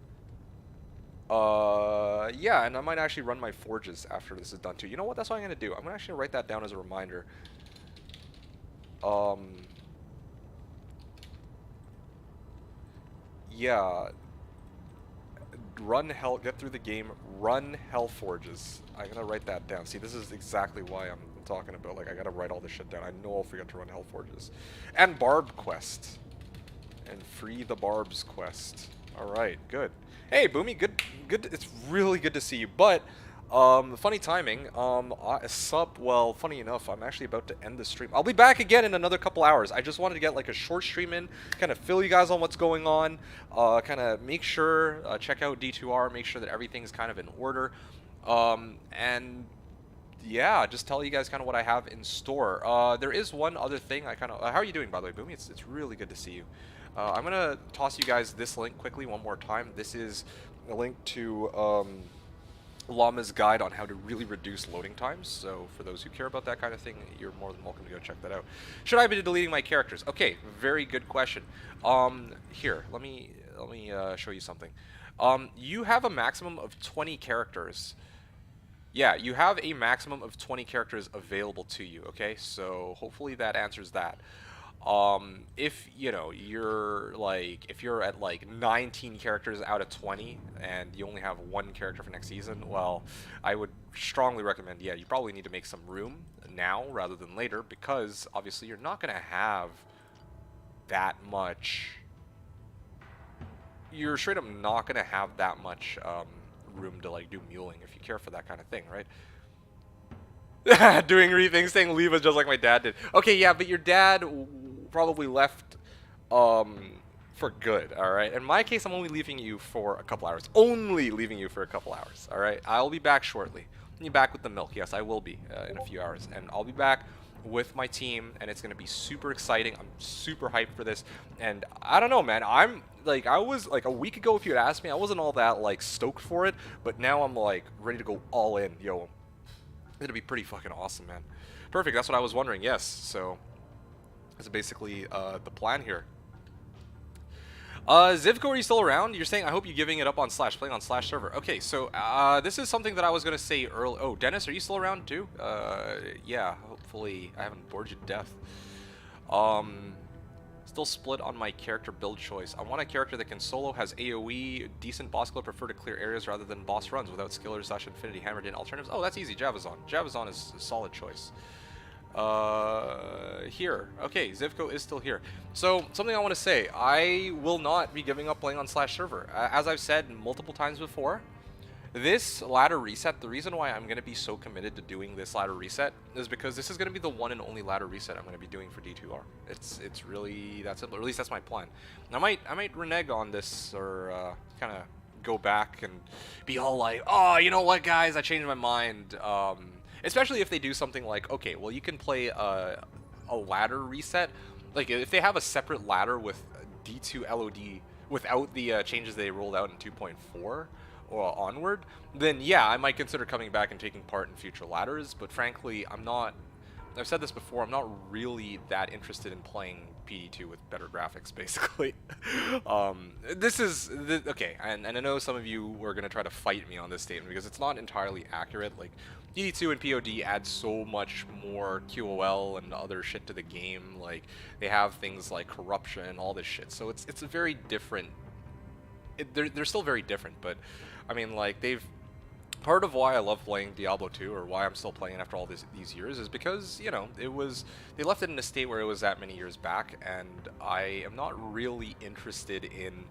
Speaker 1: Yeah, and I might actually run my forges after this is done too. You know what? That's what I'm going to do. I'm going to actually write that down as a reminder. Yeah. Get through the game, run hell forges. I'm going to write that down. See, this is exactly why I'm talking about, like, I gotta write all this shit down. I know I'll forget to run hell forges. And Barb quest. And free the Barb's quest. Alright, good. Hey, Boomy, good, it's really good to see you. But, funny timing, well, funny enough, I'm actually about to end the stream. I'll be back again in another couple hours. I just wanted to get, like, a short stream in, kind of fill you guys on what's going on, kind of make sure, check out D2R, make sure that everything's kind of in order, and yeah, just tell you guys kind of what I have in store. There is one other thing I kind of... how are you doing, by the way, Boomy? It's really good to see you. I'm going to toss you guys this link quickly one more time. This is a link to Llama's guide on how to really reduce loading times. So for those who care about that kind of thing, you're more than welcome to go check that out. Should I be deleting my characters? Okay, very good question. Here, let me show you something. You have a maximum of 20 characters. Yeah, you have a maximum of 20 characters available to you, okay? So hopefully that answers that. If, you know, if you're at like 19 characters out of 20 and you only have one character for next season, well, I would strongly recommend, yeah, you probably need to make some room now rather than later, because obviously you're not going to have that much, you're straight up not going to have that much, room to like do muling if you care for that kind of thing, right? Doing rethings, saying leave us just like my dad did. Okay, yeah, but your dad probably left for good, all right? In my case, I'm only leaving you for a couple hours. Only leaving you for a couple hours, all right? I'll be back shortly. I'll be back with the milk. Yes, I will be in a few hours, and I'll be back with my team, and it's gonna be super exciting. I'm super hyped for this, and I don't know, man. I'm like, I was like a week ago, if you had asked me, I wasn't all that like stoked for it, but now I'm like ready to go all in. Yo, it'll be pretty fucking awesome, man. Perfect. That's what I was wondering. Yes. So that's basically the plan here. Zivko, are you still around? You're saying, I hope you're giving it up on Slash, playing on Slash server. Okay, so this is something that I was going to say early. Oh, Dennis, are you still around too? Yeah, hopefully I haven't bored you to death. Still split on my character build choice. I want a character that can solo, has AoE, decent boss skill, prefer to clear areas rather than boss runs without skillers / infinity hammered in alternatives. Oh, that's easy, Javazon. Javazon is a solid choice. Here. Okay, Zivko is still here. So, something I want to say. I will not be giving up playing on Slash server. As I've said multiple times before, this ladder reset, the reason why I'm going to be so committed to doing this ladder reset is because this is going to be the one and only ladder reset I'm going to be doing for D2R. It's really that simple. Or at least that's my plan. I might renege on this, or kind of go back and be all like, oh, you know what, guys, I changed my mind. Especially if they do something like, okay, well, you can play a ladder reset. Like, if they have a separate ladder with D2 LOD without the changes they rolled out in 2.4, or onward, then yeah, I might consider coming back and taking part in future ladders. But frankly, I'm not. I've said this before. I'm not really that interested in playing PD2 with better graphics, basically. Okay, and I know some of you were gonna try to fight me on this statement because it's not entirely accurate. Like, PD2 and POD add so much more QOL and other shit to the game. Like, they have things like corruption, all this shit. So it's a very different. They're still very different, but I mean, like, part of why I love playing Diablo 2, or why I'm still playing after all these years, is because, you know, they left it in a state where it was that many years back, and I am not really interested in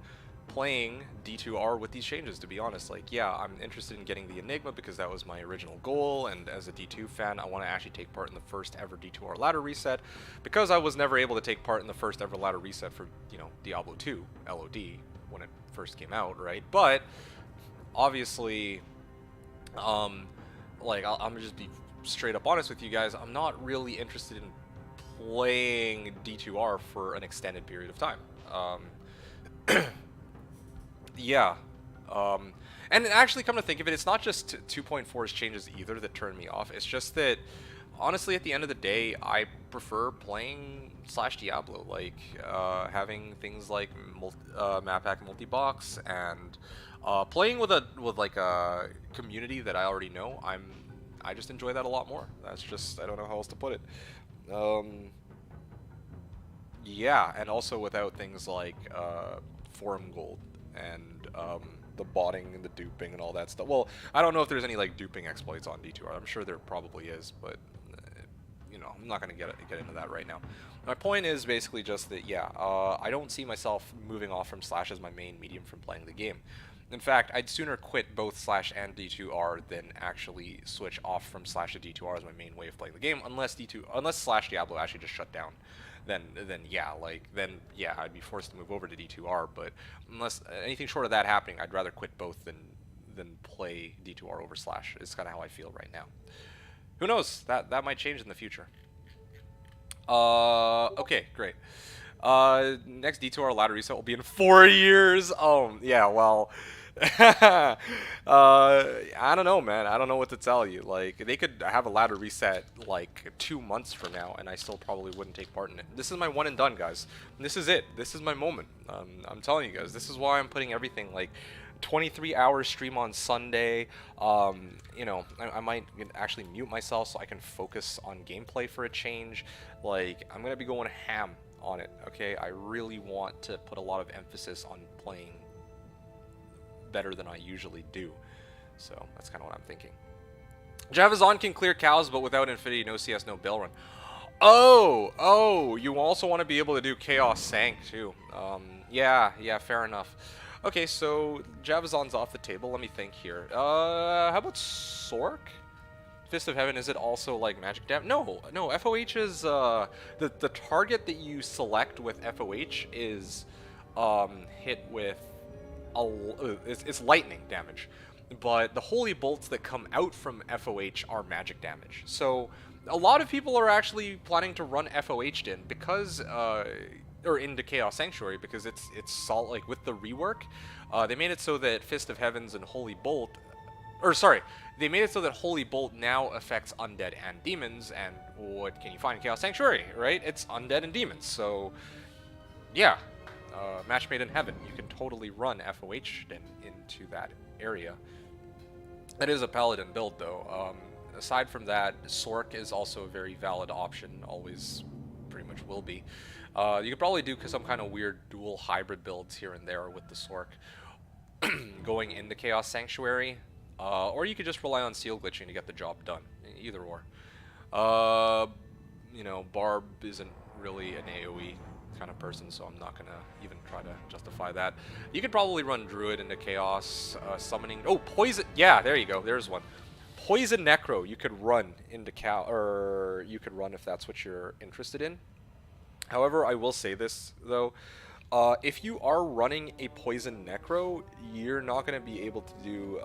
Speaker 1: playing D2R with these changes, to be honest. Like, yeah, I'm interested in getting the Enigma because that was my original goal, and as a D2 fan, I want to actually take part in the first ever D2R ladder reset, because I was never able to take part in the first ever ladder reset for, you know, Diablo 2 LOD when it first came out, right? But obviously, like, I'm gonna just be straight up honest with you guys. I'm not really interested in playing D2R for an extended period of time. Yeah. And actually, come to think of it, it's not just 2.4's changes either that turn me off. It's just that, honestly, at the end of the day, I prefer playing /Diablo, like having things like map pack multi-box, and playing with like a community that I already know. I just enjoy that a lot more. That's just, I don't know how else to put it. Yeah, and also without things like forum gold and the botting and the duping and all that stuff. Well, I don't know if there's any like duping exploits on D2R. I'm sure there probably is, but you know, I'm not gonna get into that right now. My point is basically just that, yeah, I don't see myself moving off from Slash as my main medium from playing the game. In fact, I'd sooner quit both Slash and D2R than actually switch off from Slash to D2R as my main way of playing the game, unless Slash Diablo actually just shut down. Then yeah, I'd be forced to move over to D2R. But unless anything short of that happening, I'd rather quit both than play D2R over Slash. It's kind of how I feel right now. Who knows? That might change in the future. Okay, great. Next D2R ladder reset will be in 4 years. Oh, yeah, well, I don't know, man. I don't know what to tell you. Like, they could have a ladder reset like 2 months from now, and I still probably wouldn't take part in it. This is my one and done, guys. This is it. This is my moment. I'm telling you guys, this is why I'm putting everything, like, 23-hour stream on Sunday. You know, I might actually mute myself so I can focus on gameplay for a change. Like, I'm gonna be going ham on it, okay? I really want to put a lot of emphasis on playing better than I usually do. So that's kind of what I'm thinking. Javazon can clear cows, but without Infinity, no CS, no Bell Run. Oh, you also want to be able to do Chaos Sank too. Yeah, fair enough. Okay, so Javazon's off the table. Let me think here. How about Sork? Fist of Heaven, is it also like magic damage? No, FOH is, the target that you select with FOH is, hit with, it's lightning damage. But the holy bolts that come out from FOH are magic damage. So, a lot of people are actually planning to run FOH'd in because, or into Chaos Sanctuary, because it's salt, like, with the rework, they made it so that Fist of Heavens and Holy Bolt, they made it so that Holy Bolt now affects undead and demons, and what can you find in Chaos Sanctuary, right? It's undead and demons, so, yeah. Match made in heaven. You can totally run FOH into that area. That is a paladin build, though. Aside from that, Sork is also a very valid option, always pretty much will be. You could probably do some kind of weird dual hybrid builds here and there with the Sork going into Chaos Sanctuary, or you could just rely on seal glitching to get the job done. Either or. You know, Barb isn't really an AoE kind of person, so I'm not gonna even try to justify that. You could probably run Druid into Chaos, summoning. Oh, Poison! Yeah, there you go. There's one. Poison Necro. You could run into or you could run if that's what you're interested in. However, I will say this though. If you are running a Poison Necro, you're not going to be able to do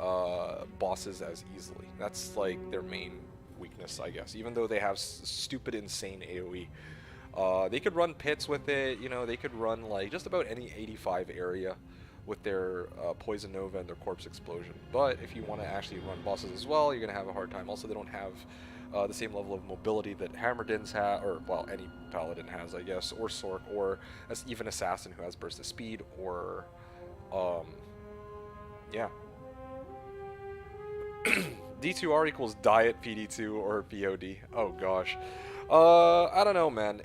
Speaker 1: bosses as easily. That's like their main weakness, I guess. Even though they have stupid, insane AoE. They could run pits with it, you know, they could run like just about any 85 area. with their Poison Nova and their Corpse Explosion. But if you want to actually run bosses as well, you're going to have a hard time. Also, they don't have the same level of mobility that Hammerdins have, or, well, any Paladin has, I guess, or Sork, or even Assassin who has Burst of Speed, or, yeah. D2R equals Diet PD2 or POD. Oh, gosh. I don't know, man.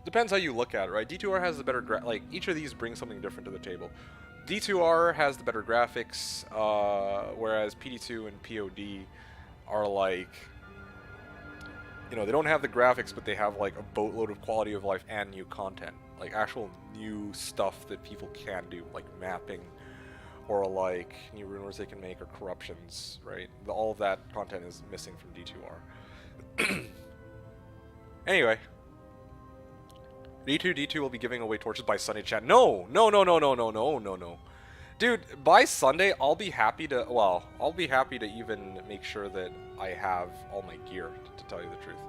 Speaker 1: Depends how you look at it, right? D2R has the better, like, each of these brings something different to the table. D2R has the better graphics, whereas PD2 and POD are like, you know, they don't have the graphics, but they have like a boatload of quality of life and new content, like actual new stuff that people can do, like mapping, or like new rumors they can make, or corruptions, right? All of that content is missing from D2R. Anyway. D2 will be giving away torches by Sunday, chat. No. Dude, by Sunday, I'll be happy to, well, I'll be happy to even make sure that I have all my gear, to tell you the truth.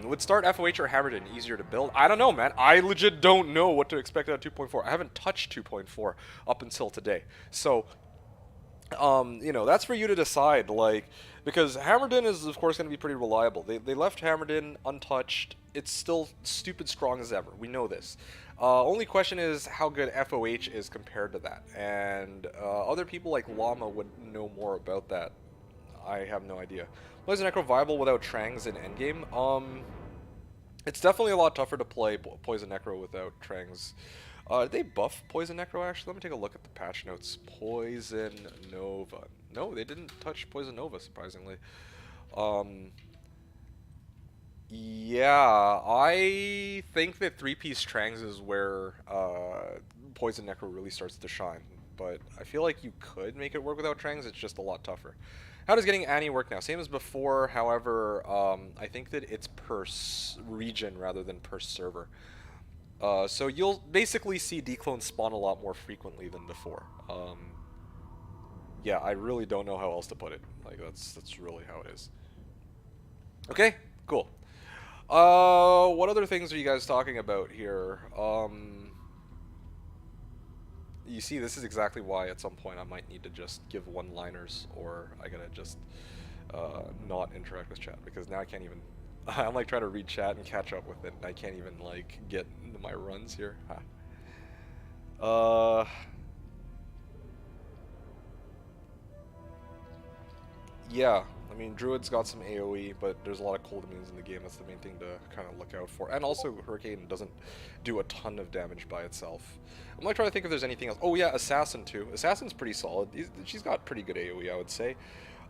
Speaker 1: Would start FOH or Hammerdin easier to build? I don't know, man. I legit don't know what to expect out of 2.4. I haven't touched 2.4 up until today. So, you know, that's for you to decide, like, because Hammerdin is, of course, going to be pretty reliable. They left Hammerdin untouched. It's still stupid strong as ever. We know this. Only question is how good FOH is compared to that. And other people like Llama would know more about that. I have no idea. Poison Necro viable without Trangs in endgame? It's definitely a lot tougher to play Poison Necro without Trangs. Did they buff Poison Necro, actually? Let me take a look at the patch notes. Poison Nova. No, they didn't touch Poison Nova, surprisingly. Yeah, I think that 3-piece Trangs is where Poison Necro really starts to shine. But I feel like you could make it work without Trangs, it's just a lot tougher. How does getting Annie work now? Same as before, however, I think that it's per region rather than per server. So you'll basically see declones spawn a lot more frequently than before. Yeah, I really don't know how else to put it. Like, that's really how it is. Okay, cool. What other things are you guys talking about here? You see, this is exactly why at some point I might need to just give one-liners, or I gotta just not interact with chat, because now I can't even... I'm like trying to read chat and catch up with it, and I can't even like get into my runs here. Yeah, I mean, Druid's got some AoE, but there's a lot of cold immunes in the game. That's the main thing to kind of look out for. And also, Hurricane doesn't do a ton of damage by itself. I'm like trying to think if there's anything else. Oh yeah, Assassin too. Assassin's pretty solid. She's got pretty good AoE, I would say.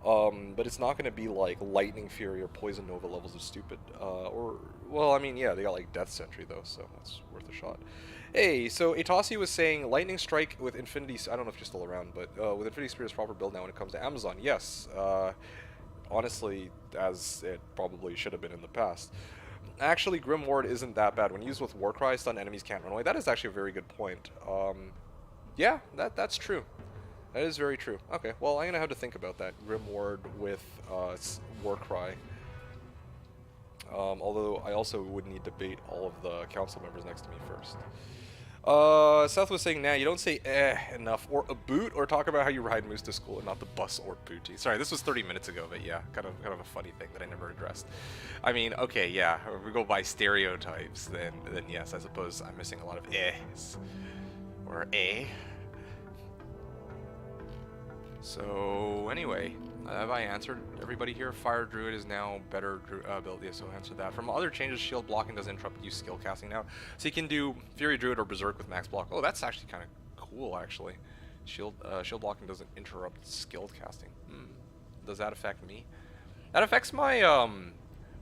Speaker 1: But it's not going to be like Lightning Fury or Poison Nova levels of stupid. Well, I mean, yeah, they got like Death Sentry though, so that's worth a shot. Hey, so Itasi was saying Lightning Strike with Infinity... I don't know if you're still around, but with Infinity Spear is proper build now when it comes to Amazon. Yes, honestly, as it probably should have been in the past. Actually, Grim Ward isn't that bad. When used with Warcry, stun enemies can't run away. That is actually a very good point. Yeah, that's true. That is very true. Okay, well, I'm going to have to think about that. Grim Ward with Warcry. Although I also would need to bait all of the council members next to me first. Seth was saying, nah, you don't say enough, or a boot, or talk about how you ride Moose to school and not the bus or booty. Sorry, this was 30 minutes ago, but yeah, kind of a funny thing that I never addressed. I mean, okay, yeah, if we go by stereotypes, then yes, I suppose I'm missing a lot of ehs. Or eh. So, anyway, have I answered everybody here? Fire Druid is now better built, yeah, so answer that. From other changes, shield blocking doesn't interrupt you skill casting now. So you can do Fury Druid or Berserk with max block. Oh, that's actually kind of cool, actually. Shield blocking doesn't interrupt skill casting. Does that affect me? That affects my,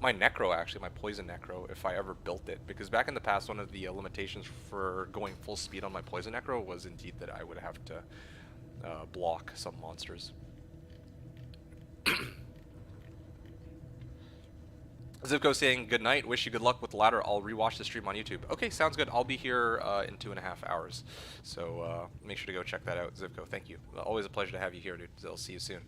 Speaker 1: my Necro, actually, my Poison Necro, if I ever built it. Because back in the past, one of the limitations for going full speed on my Poison Necro was indeed that I would have to block some monsters. Zivko saying, good night, wish you good luck with the ladder. I'll rewatch the stream on YouTube. Okay, sounds good. I'll be here in 2.5 hours. So make sure to go check that out, Zivko. Thank you. Always a pleasure to have you here, dude. I'll see you soon.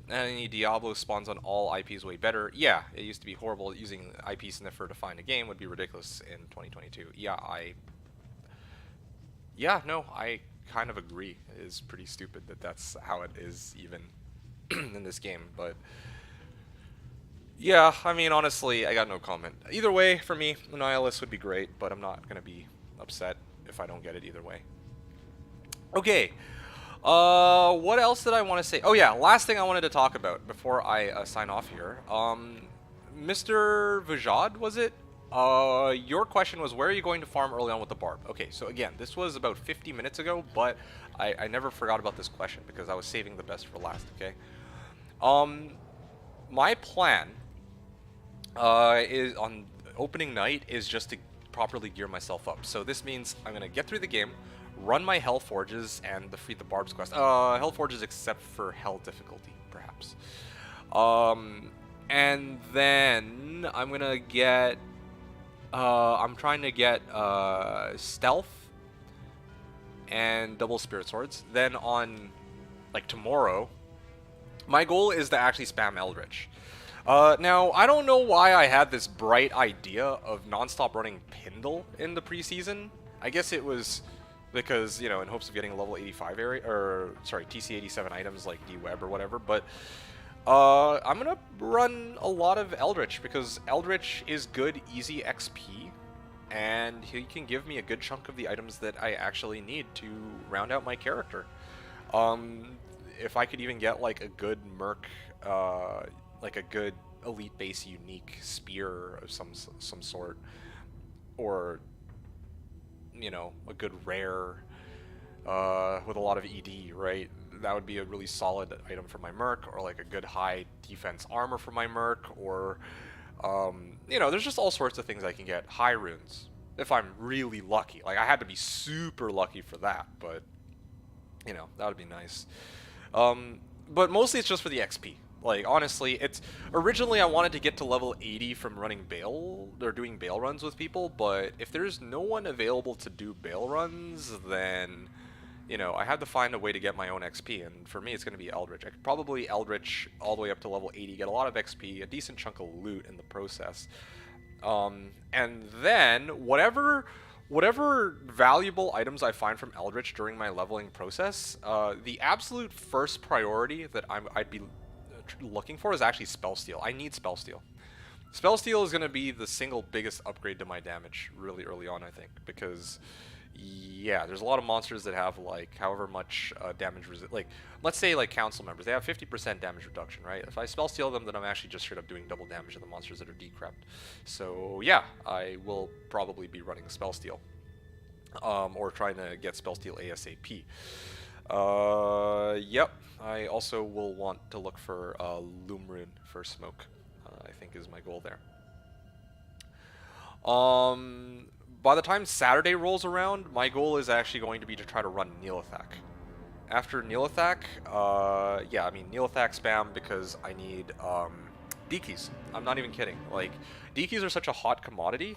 Speaker 1: Any Diablo spawns on all IPs way better. Yeah, it used to be horrible. Using IP Sniffer to find a game would be ridiculous in 2022. Yeah, I kind of agree. It is pretty stupid that that's how it is even in this game, but yeah, I mean, honestly, I got no comment. Either way, for me, Nihilus would be great, but I'm not gonna be upset if I don't get it either way. Okay, what else did I want to say? Oh yeah, last thing I wanted to talk about before I sign off here. Mr. Vajad, was it? Your question was, where are you going to farm early on with the barb? Okay, so again, this was about 50 minutes ago, but I never forgot about this question because I was saving the best for last, okay? My plan is on opening night is just to properly gear myself up. So this means I'm going to get through the game, run my Hell Forges, and defeat the Barb's quest. Hell Forges except for Hell difficulty, perhaps. And then I'm going to get... I'm trying to get Stealth and Double Spirit Swords. Then on, like, tomorrow, my goal is to actually spam Eldritch. Now, I don't know why I had this bright idea of non-stop running Pindle in the preseason. I guess it was because, you know, in hopes of getting a level 85 area, or, sorry, TC 87 items like D-Web or whatever, but I'm gonna run a lot of Eldritch because Eldritch is good, easy XP, and he can give me a good chunk of the items that I actually need to round out my character. If I could even get like a good Merc, like a good elite base unique spear of some sort, or you know, a good rare with a lot of ED, right? That would be a really solid item for my Merc, or like a good high defense armor for my Merc, or you know, there's just all sorts of things I can get. High runes, if I'm really lucky. Like, I had to be super lucky for that, but you know, that would be nice. But mostly it's just for the XP. Like, honestly, it's originally I wanted to get to level 80 from running Bale, or doing Bale runs with people, but if there's no one available to do Bale runs, then, you know, I had to find a way to get my own XP, and for me it's going to be Eldritch. I could probably Eldritch all the way up to level 80, get a lot of XP, a decent chunk of loot in the process. And then, whatever valuable items I find from Eldritch during my leveling process, the absolute first priority that I'd be looking for is actually Spell Steal. I need Spell Steal. Spell Steal is going to be the single biggest upgrade to my damage really early on, I think, because yeah, there's a lot of monsters that have like however much damage like, let's say like council members, they have 50% damage reduction, right? If I Spell Steal them, then I'm actually just straight up doing double damage to the monsters that are decrept. So yeah, I will probably be running Spell Steal, or trying to get Spell Steal ASAP. Yep, I also will want to look for Loom Rune for smoke, I think is my goal there. By the time Saturday rolls around, my goal is actually going to be to try to run Neelathak. After Neelathak, yeah, I mean, Neelathak spam because I need D-keys. I'm not even kidding. Like, D-keys are such a hot commodity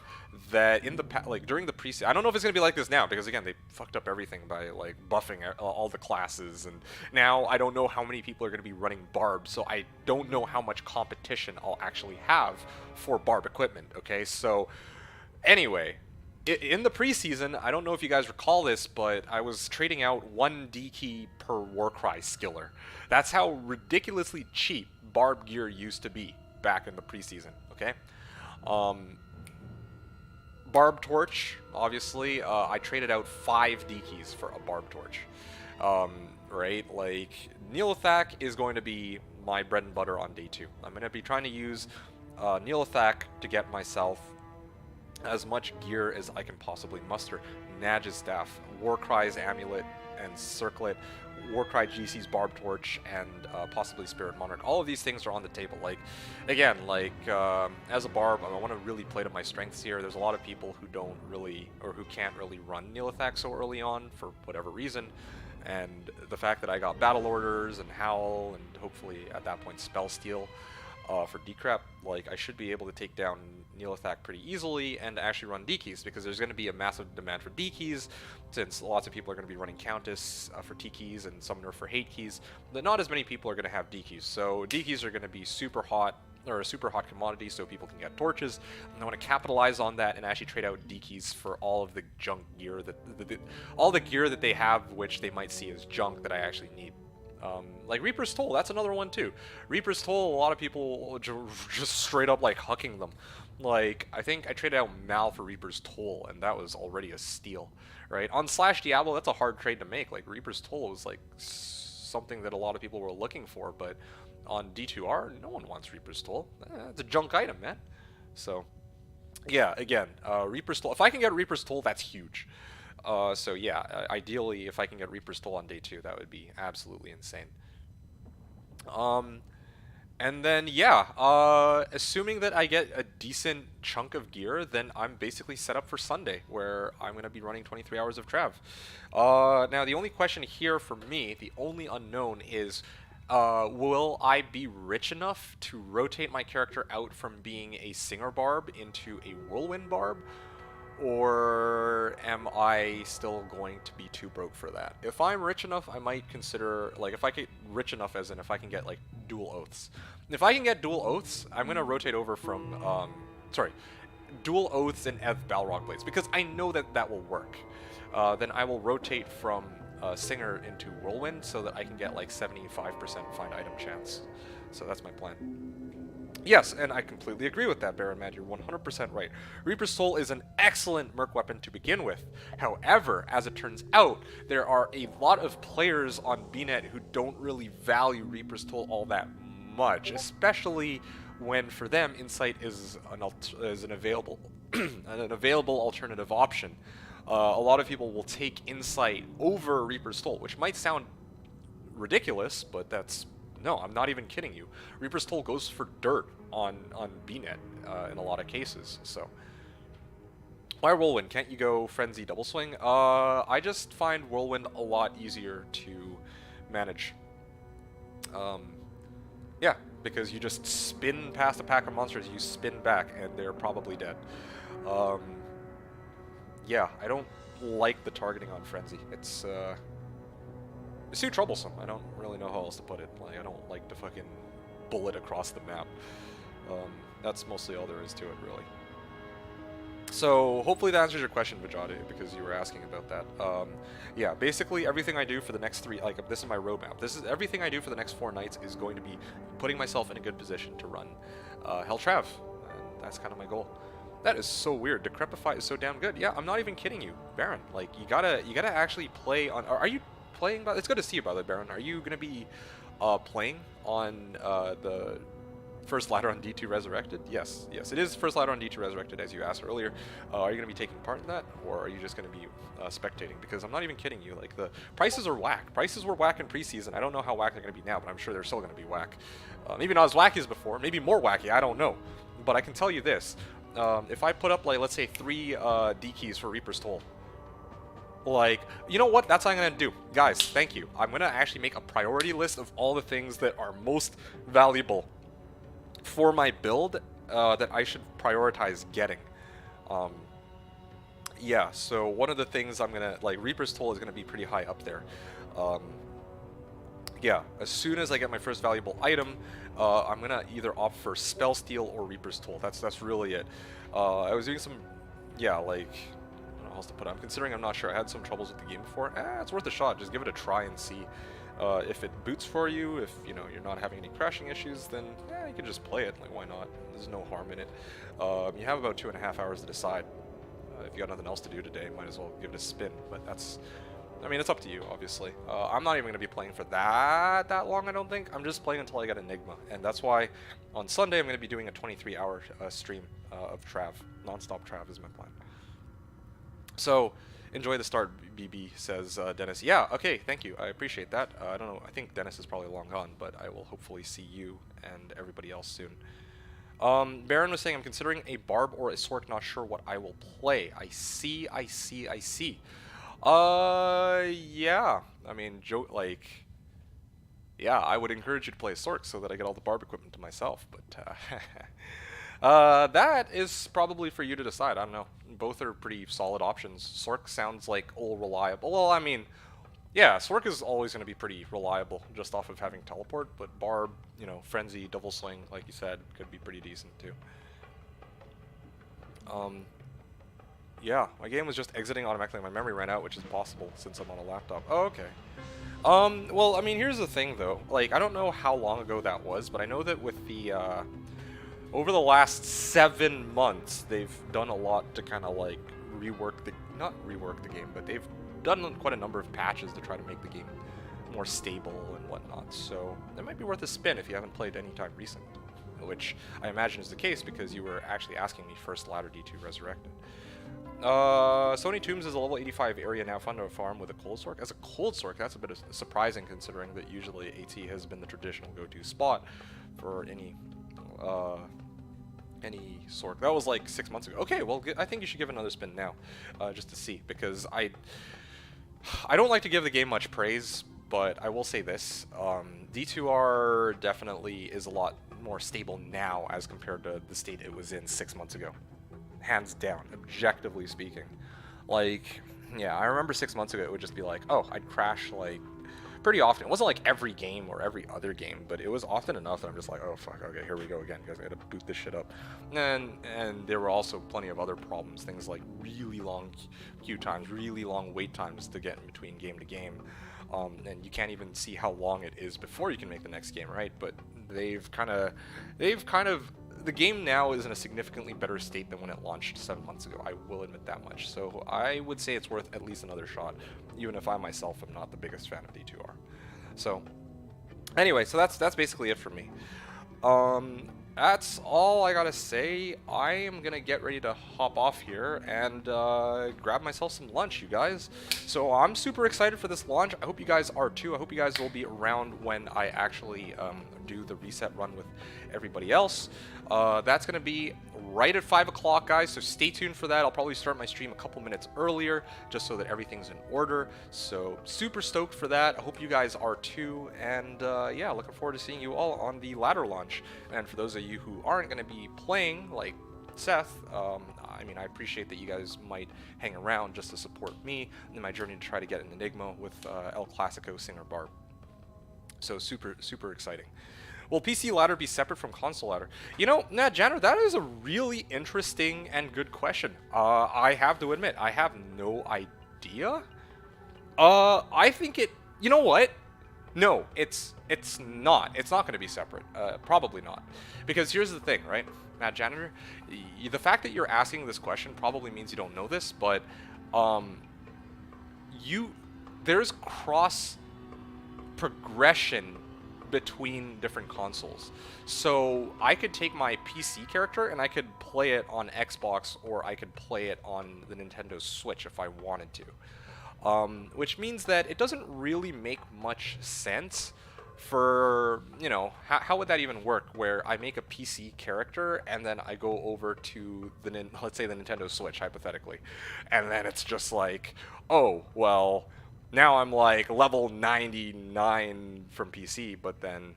Speaker 1: that in the like during the preseason, I don't know if it's gonna be like this now because again they fucked up everything by like buffing all the classes, and now I don't know how many people are gonna be running Barb, so I don't know how much competition I'll actually have for Barb equipment. Okay, so anyway, in the preseason, I don't know if you guys recall this, but I was trading out 1 D-key per Warcry skiller. That's how ridiculously cheap Barb gear used to be back in the preseason, okay? Barb Torch, obviously, I traded out 5 D-keys for a Barb Torch, right? Like, Neelathak is going to be my bread and butter on day 2. I'm going to be trying to use Neelathak to get myself as much gear as I can possibly muster. Naj's Staff, Warcry's Amulet and Circlet, Warcry GC's Barb Torch, and possibly Spirit Monarch. All of these things are on the table. Like, again, like, as a Barb, I want to really play to my strengths here. There's a lot of people who don't really, or who can't really run Neelathak so early on for whatever reason. And the fact that I got Battle Orders and Howl, and hopefully at that point Spell Steal for decrep, like, I should be able to take down Neelathak pretty easily and actually run D-keys, because there's going to be a massive demand for D-keys, since lots of people are going to be running Countess for T-keys and Summoner for Hate keys, but not as many people are going to have D-keys. So D-keys are going to be super hot or a super hot commodity so people can get torches, and I want to capitalize on that and actually trade out D keys for all of the junk gear that all the gear that they have, which they might see as junk that I actually need. Like Reaper's Toll, that's another one too. Reaper's Toll, a lot of people just straight up like hucking them. Like, I think I traded out Mal for Reaper's Toll, and that was already a steal, right? On Slash Diablo, that's a hard trade to make. Like, Reaper's Toll was like something that a lot of people were looking for, but on D2R, no one wants Reaper's Toll. It's a junk item, man. So, yeah, again, Reaper's Toll. If I can get Reaper's Toll, that's huge. So yeah, ideally, if I can get Reaper's Toll on day 2, that would be absolutely insane. And then, yeah, assuming that I get a decent chunk of gear, then I'm basically set up for Sunday, where I'm going to be running 23 hours of Trav. Now, the only question here for me, the only unknown is, will I be rich enough to rotate my character out from being a Singer Barb into a Whirlwind Barb? Or am I still going to be too broke for that? If I'm rich enough, I might consider, like, if I get rich enough as in if I can get, like, dual oaths. If I can get dual oaths, I'm going to rotate over from, dual oaths and Ev Balrog Blades, because I know that that will work. Then I will rotate from Singer into Whirlwind so that I can get, like, 75% find item chance. So that's my plan. Yes, and I completely agree with that, Baron Mad. You're 100% right. Reaper's Soul is an excellent merc weapon to begin with. However, as it turns out, there are a lot of players on BNet who don't really value Reaper's Soul all that much, especially when for them Insight is an available an available alternative option. A lot of people will take Insight over Reaper's Soul, which might sound ridiculous, but that's no, I'm not even kidding you. Reaper's Toll goes for dirt on BNet in a lot of cases. So, why Whirlwind? Can't you go Frenzy Double Swing? I just find Whirlwind a lot easier to manage. Yeah, because you just spin past a pack of monsters, you spin back, and they're probably dead. Yeah, I don't like the targeting on Frenzy. It's too troublesome. I don't really know how else to put it. Like, I don't like to fucking bullet across the map. That's mostly all there is to it, really. So, hopefully that answers your question, Vajade, because you were asking about that. Yeah, basically everything I do for the next 3, like, this is my roadmap. This is everything I do for the next 4 nights is going to be putting myself in a good position to run Hell Trav. And that's kind of my goal. That is so weird. Decrepify is so damn good. Yeah, I'm not even kidding you, Baron. Like, you gotta actually play on. Are you playing? It's good to see you, by the way, Baron. Are you gonna be playing on the first ladder on D2 Resurrected? Yes, it is first ladder on D2 Resurrected, as you asked earlier. Are you gonna be taking part in that, or are you just gonna be spectating? Because I'm not even kidding you. Like, the prices are whack. Prices were whack in preseason. I don't know how whack they're gonna be now, but I'm sure they're still gonna be whack. Maybe not as wacky as before. Maybe more wacky. I don't know. But I can tell you this. If I put up, like, let's say 3 D keys for Reaper's Toll, like, you know what? That's what I'm going to do. Guys, thank you. I'm going to actually make a priority list of all the things that are most valuable for my build that I should prioritize getting. Yeah, so one of the things I'm going to, like, Reaper's Toll is going to be pretty high up there. Yeah, as soon as I get my first valuable item, I'm gonna either opt for Spell Steal or Reaper's Toll. That's really it. I was doing some, yeah, like, I don't know how else to put it. I'm considering, I'm not sure. I had some troubles with the game before. It's worth a shot. Just give it a try and see if it boots for you. If you know you're not having any crashing issues, then you can just play it. Like, why not? There's no harm in it. You have about 2.5 hours to decide. If you got nothing else to do today, might as well give it a spin. But that's. I mean, it's up to you, obviously. I'm not even going to be playing for that long, I don't think. I'm just playing until I get Enigma. And that's why on Sunday I'm going to be doing a 23-hour stream of Trav. Non-stop Trav is my plan. So, enjoy the start, BB, says Dennis. Yeah, okay, thank you. I appreciate that. I don't know. I think Dennis is probably long gone, but I will hopefully see you and everybody else soon. Baron was saying, I'm considering a Barb or a Sork, not sure what I will play. I see. Yeah. I mean, yeah, I would encourage you to play Sork so that I get all the Barb equipment to myself, but, that is probably for you to decide. I don't know. Both are pretty solid options. Sork sounds like all reliable. Well, I mean, Yeah, Sork is always going to be pretty reliable just off of having teleport, but Barb, you know, Frenzy, Double Sling, like you said, could be pretty decent too. Yeah, my game was just exiting automatically. My memory ran out, which is possible since I'm on a laptop. Oh, okay. Well, I mean, here's the thing though. Like, I don't know how long ago that was, but I know that with the, over the last 7 months, they've done a lot to kind of like not rework the game, but they've done quite a number of patches to try to make the game more stable and whatnot. So it might be worth a spin if you haven't played any time recent, which I imagine is the case because you were actually asking me first ladder D2 Resurrected. Sony Tombs is a level 85 area now fun to farm with a cold sork. As a cold sork, that's a bit surprising considering that usually AT has been the traditional go-to spot for any sork. That was like 6 months ago. Okay, well, I think you should give it another spin now, just to see, because I don't like to give the game much praise, but I will say this. D2R definitely is a lot more stable now as compared to the state it was in 6 months ago. Hands down, objectively speaking. Like, yeah, I remember 6 months ago it would just be like, oh, I'd crash like pretty often. It wasn't like every game or every other game, but it was often enough that I'm just like, oh fuck, okay, here we go again, guys, I gotta boot this shit up. And there were also plenty of other problems, things like really long queue times, really long wait times to get in between game to game. And you can't even see how long it is before you can make the next game, right? But they've kind of the game now is in a significantly better state than when it launched 7 months ago. I will admit that much. So I would say it's worth at least another shot, even if I myself am not the biggest fan of D2R. So anyway, so that's basically it for me. That's all I gotta say. I am gonna get ready to hop off here and grab myself some lunch, you guys. So I'm super excited for this launch. I hope you guys are too. I hope you guys will be around when I actually do the reset run with everybody else. That's gonna be right at 5 o'clock, guys, so stay tuned for that. I'll probably start my stream a couple minutes earlier just so that everything's in order. So super stoked for that. I hope you guys are too, and yeah, looking forward to seeing you all on the ladder launch. And for those of you who aren't going to be playing, like Seth, I mean, I appreciate that you guys might hang around just to support me in my journey to try to get an Enigma with El Clasico Singer Barb. So super exciting. Will PC ladder be separate from console ladder? You know, Janner, that is a really interesting and good question. I have to admit, I have no idea. I think it... You know what? No, it's not. It's not going to be separate. Probably not. Because here's the thing, right? Matt Janitor, the fact that you're asking this question probably means you don't know this, but there's cross progression between different consoles. So I could take my PC character and I could play it on Xbox, or I could play it on the Nintendo Switch if I wanted to. Which means that it doesn't really make much sense for, you know, how would that even work, where I make a PC character and then I go over to let's say the Nintendo Switch, hypothetically, and then it's just like, oh, well, now I'm like level 99 from PC, but then,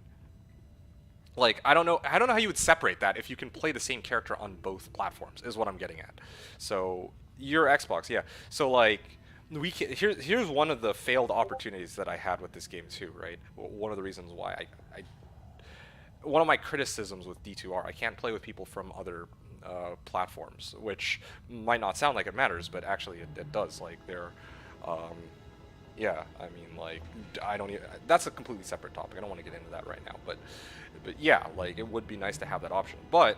Speaker 1: like, I don't know how you would separate that if you can play the same character on both platforms, is what I'm getting at. So your Xbox, yeah. So like, here's one of the failed opportunities that I had with this game too, right? One of the reasons why one of my criticisms with D2R, I can't play with people from other platforms, which might not sound like it matters, but actually it does. Like, they're yeah, I mean, like, that's a completely separate topic. I don't want to get into that right now, but yeah, like, it would be nice to have that option. But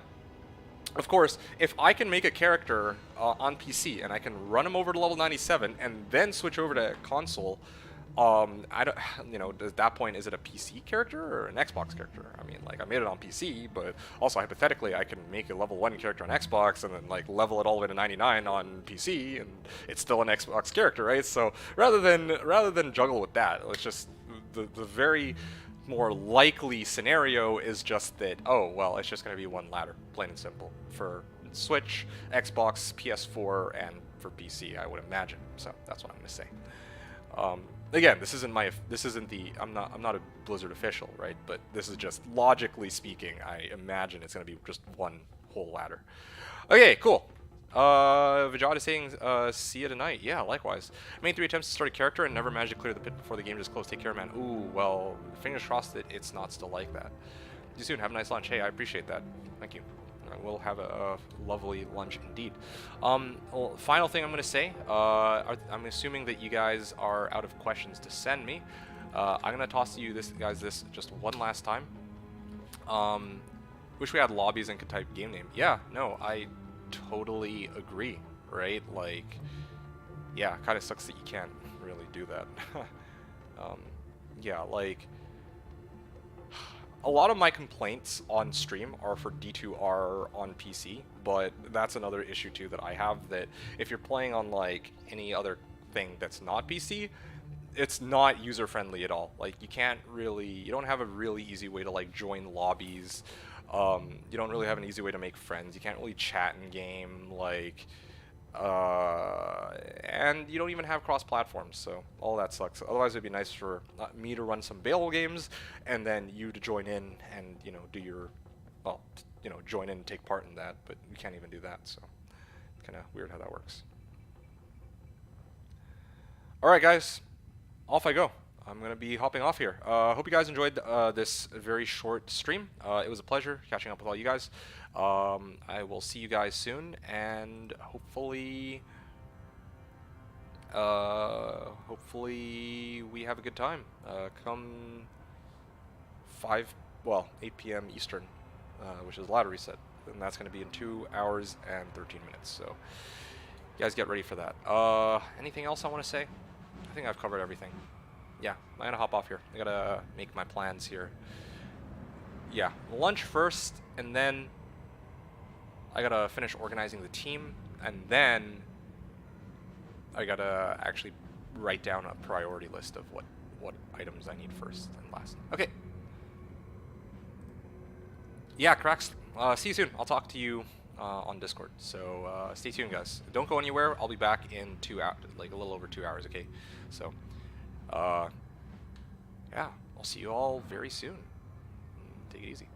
Speaker 1: of course, if I can make a character on PC and I can run him over to level 97 and then switch over to console, I don't, you know, at that point, is it a PC character or an Xbox character? I mean, like, I made it on PC, but also hypothetically, I can make a level 1 character on Xbox and then like level it all the way to 99 on PC, and it's still an Xbox character, right? So rather than juggle with that, it's just the very more likely scenario is just that, oh, well, it's just going to be one ladder, plain and simple, for Switch, Xbox, PS4, and for PC, I would imagine. So that's what I'm going to say. Again, I'm not a Blizzard official, right? But this is just logically speaking, I imagine it's going to be just one whole ladder. Okay, cool. Vijay is saying, see you tonight. Yeah, likewise. I made 3 attempts to start a character and never managed to clear the pit before the game just closed. Take care, man. Ooh, well, fingers crossed that it's not still like that. See you soon. Have a nice lunch. Hey, I appreciate that. Thank you. We'll have a lovely lunch indeed. Well, final thing I'm going to say, I'm assuming that you guys are out of questions to send me. I'm going to toss you this just one last time. Wish we had lobbies and could type game name. Yeah, no, I totally agree, right? Like, yeah, kind of sucks that you can't really do that. Yeah, like, a lot of my complaints on stream are for D2R on PC, but that's another issue too that I have, that if you're playing on like any other thing that's not PC, it's not user-friendly at all. Like, you don't have a really easy way to like join lobbies. You don't really have an easy way to make friends. You can't really chat in game, like, and you don't even have cross-platforms, so all that sucks. Otherwise, it'd be nice for me to run some Bale games, and then you to join in and, you know, do your, well, you know, join in and take part in that, but you can't even do that, so kind of weird how that works. Alright, guys, off I go. I'm going to be hopping off here. Hope you guys enjoyed this very short stream. It was a pleasure catching up with all you guys. I will see you guys soon, and hopefully we have a good time. Come 8 p.m. Eastern, which is ladder reset, and that's going to be in 2 hours and 13 minutes. So you guys get ready for that. Anything else I want to say? I think I've covered everything. Yeah, I'm gonna hop off here. I gotta make my plans here. Yeah, lunch first, and then I gotta finish organizing the team, and then I gotta actually write down a priority list of what items I need first and last. Okay. Yeah, cracks. See you soon. I'll talk to you on Discord. So stay tuned, guys. Don't go anywhere. I'll be back in 2 hours, like a little over 2 hours. Okay. So. Yeah, I'll see you all very soon. Take it easy.